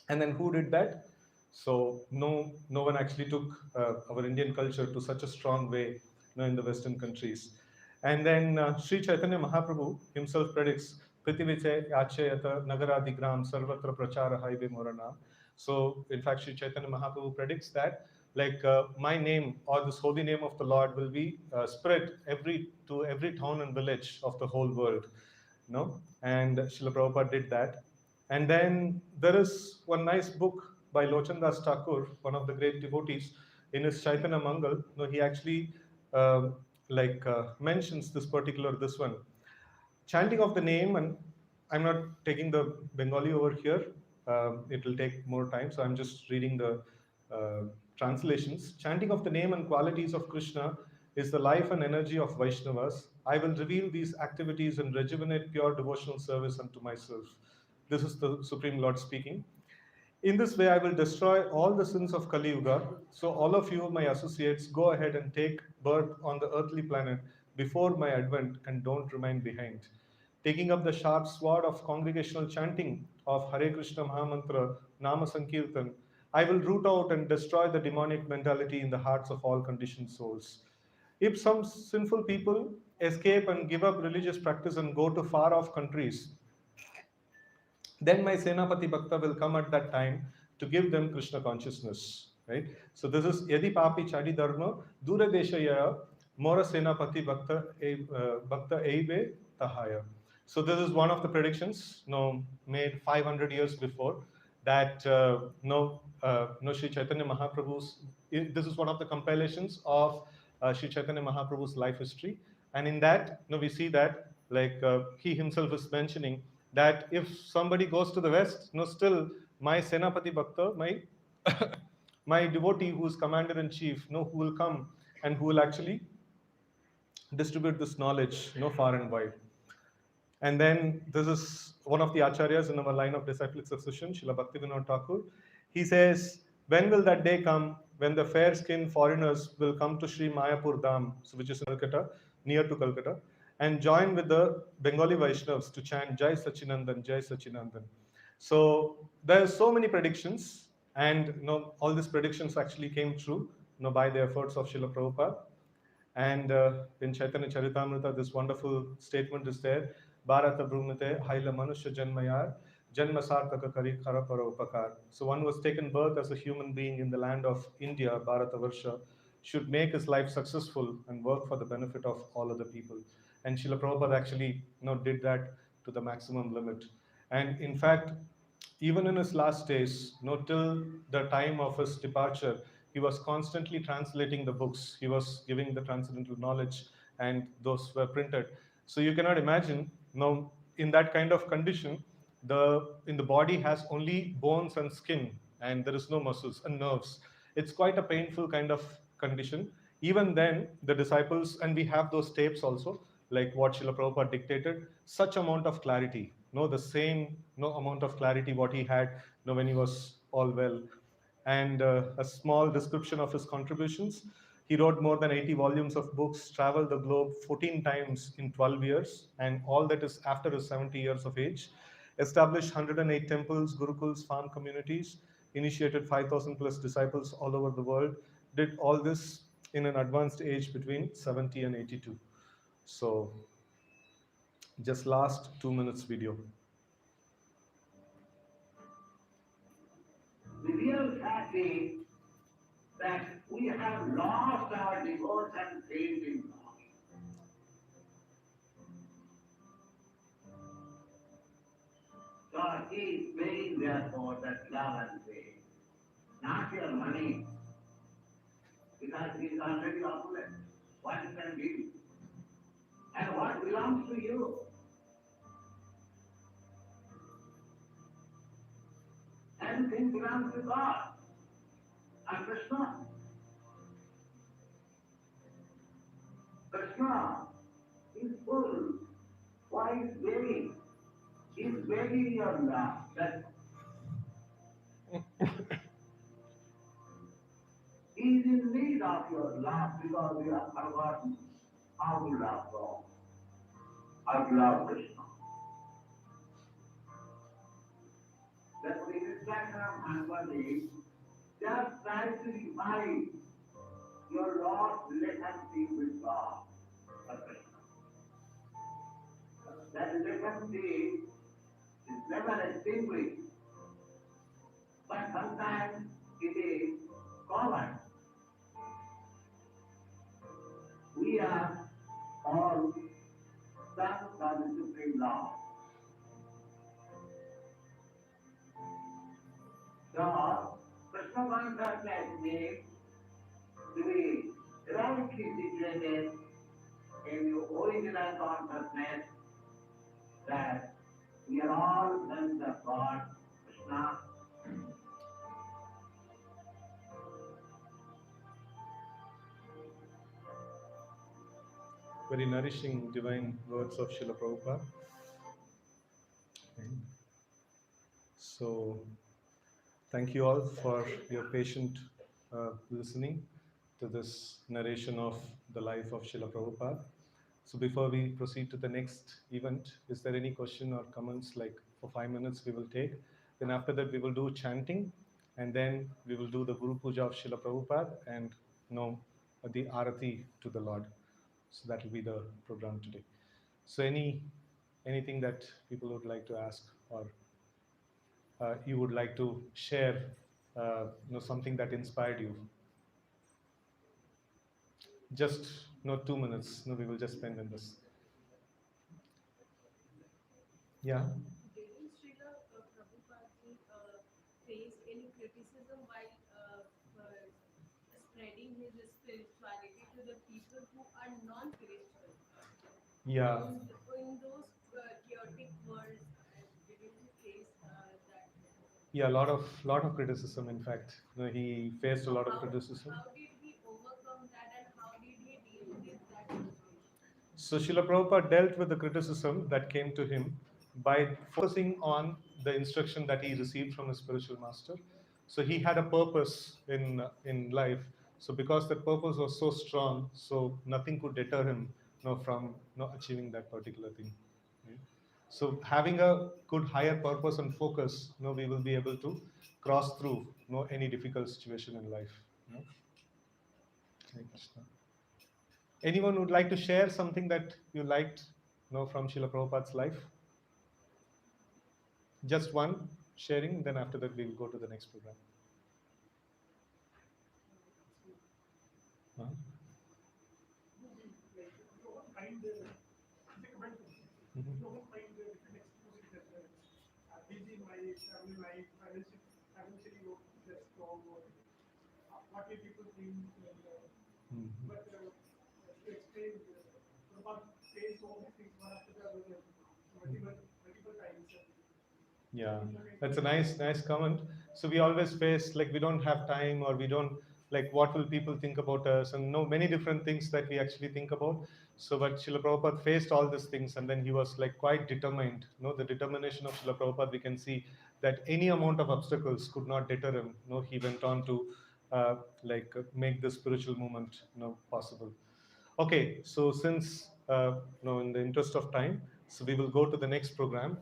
And then who did that? So no one actually took our Indian culture to such a strong way, in the Western countries. And then Sri Chaitanya Mahaprabhu himself predicts Prithiviche Yachayata Nagaradigram Sarvatra Prachara Haive Morana. So in fact, Sri Chaitanya Mahaprabhu predicts that, like, my name or this holy name of the Lord will be spread to every town and village of the whole world. And Srila Prabhupada did that. And then there is one nice book by Lochandas Thakur, one of the great devotees, in his Chaitanya Mangal. He actually mentions this one chanting of the name. And I'm not taking the Bengali over here. It will take more time, so I'm just reading the uh, translations. Chanting of the name and qualities of Krishna is the life and energy of Vaishnavas. I will reveal these activities and rejuvenate pure devotional service unto myself. This is the Supreme Lord speaking. In this way, I will destroy all the sins of Kali Yuga. So, all of you, my associates, go ahead and take birth on the earthly planet before my advent and don't remain behind. Taking up the sharp sword of congregational chanting of Hare Krishna Mahamantra, Nama Sankirtan, I will root out and destroy the demonic mentality in the hearts of all conditioned souls. If some sinful people escape and give up religious practice and go to far off countries, then my Senapati Bhakta will come at that time to give them Krishna consciousness. Right? So this is Yadi Papi Chadi Dharma, Dura Deshaya, Mora Senapati Bhakta Eive Tahaya. So this is one of the predictions, made 500 years before, that no Sri Chaitanya Mahaprabhu's, this is one of the compilations of Sri Chaitanya Mahaprabhu's life history. And in that, we see that, like, he himself is mentioning that if somebody goes to the west, still my Senapati Bhakta, my my devotee who is commander in chief, who will come and who will actually distribute this knowledge, far and wide. And then this is one of the acharyas in our line of disciplic succession, Srila Bhaktivinoda Thakur. He says, when will that day come when the fair-skinned foreigners will come to Sri Mayapur Dham, which is in Calcutta, near to Calcutta, and join with the Bengali Vaishnavas to chant Jai Sachinandan, Jai Sachinandan. So there are so many predictions, and all these predictions actually came true, by the efforts of Srila Prabhupada. And in Chaitanya Charitamrita, this wonderful statement is there. Bharata Brumate Haila Manusha Janmayar Janma Sartaka Kari Karapara Upakar. So one was taken birth as a human being in the land of India, Bharata Varsha, should make his life successful and work for the benefit of all other people. And Srila Prabhupada actually did that to the maximum limit. And in fact, even in his last days, till the time of his departure, he was constantly translating the books. He was giving the transcendental knowledge, and those were printed. So you cannot imagine, in that kind of condition, in the body has only bones and skin, and there is no muscles and nerves. It's quite a painful kind of condition. Even then, the disciples, and we have those tapes also, like what Srila Prabhupada dictated, such amount of clarity, the same amount of clarity what he had when he was all well. And a small description of his contributions. He wrote more than 80 volumes of books, traveled the globe 14 times in 12 years, and all that is after his 70 years of age. Established 108 temples, gurukuls, farm communities, initiated 5,000 plus disciples all over the world, did all this in an advanced age between 70 and 82. So just last 2 minutes video. The real fact is that we have lost our devotion faith in God. So he is paying therefore that love and faith, not your money, because it is already opulent. What you can give, and what belongs to you. Everything belongs to God and Krishna. Krishna is full. Why is begging? Is begging your love. That he is in need of your love because we have forgotten how to love God, how to love Krishna. Therefore, the instruction of Bhagavad just try to revive your lost relationship with God or Krishna. That relationship is never extinguished, but sometimes it is common. We are all sons of the Supreme Lord. So, Krishna consciousness means to be radically situated in the original consciousness that we are all sons of God, Krishna. Very nourishing divine words of Srila Prabhupada. Okay. So thank you all for your patient listening to this narration of the life of Srila Prabhupada. So before we proceed to the next event, is there any question or comments? Like for 5 minutes we will take. Then after that we will do chanting, and then we will do the Guru Puja of Srila Prabhupada and the Arati to the Lord. So that will be the program today. So anything that people would like to ask, or you would like to share, something that inspired you. Just 2 minutes. No, we will just spend in this. Yeah. Didn't Srila Prabhupada face any criticism while spreading his spirituality to the people who are non-Christian? Yeah. In those chaotic worlds, didn't he face that criticism? Yeah, a lot of criticism. In fact, he faced a lot of criticism. How did he overcome that, and how did he deal with that situation? So Srila Prabhupada dealt with the criticism that came to him by focusing on the instruction that he received from his spiritual master. So he had a purpose in life. So because that purpose was so strong, so nothing could deter him, from achieving that particular thing. Right? So having a good higher purpose and focus, we will be able to cross through any difficult situation in life. Hare Krishna. Anyone would like to share something that you liked, from Srila Prabhupada's life? Just one sharing, then after that we'll go to the next program. Huh? Mhm. Busy in my family life, financially not that strong, or what will people think, Mhm. but to explain, about face all these things one after the other, multiple times. Yeah, that's a nice comment. So we always face like we don't have time, or we don't like what will people think about us, and many different things that we actually think about. So but Srila Prabhupada faced all these things, and then he was like quite determined. The determination of Srila Prabhupada, we can see that any amount of obstacles could not deter him. He went on to make the spiritual movement possible. Okay, so since in the interest of time, so we will go to the next program.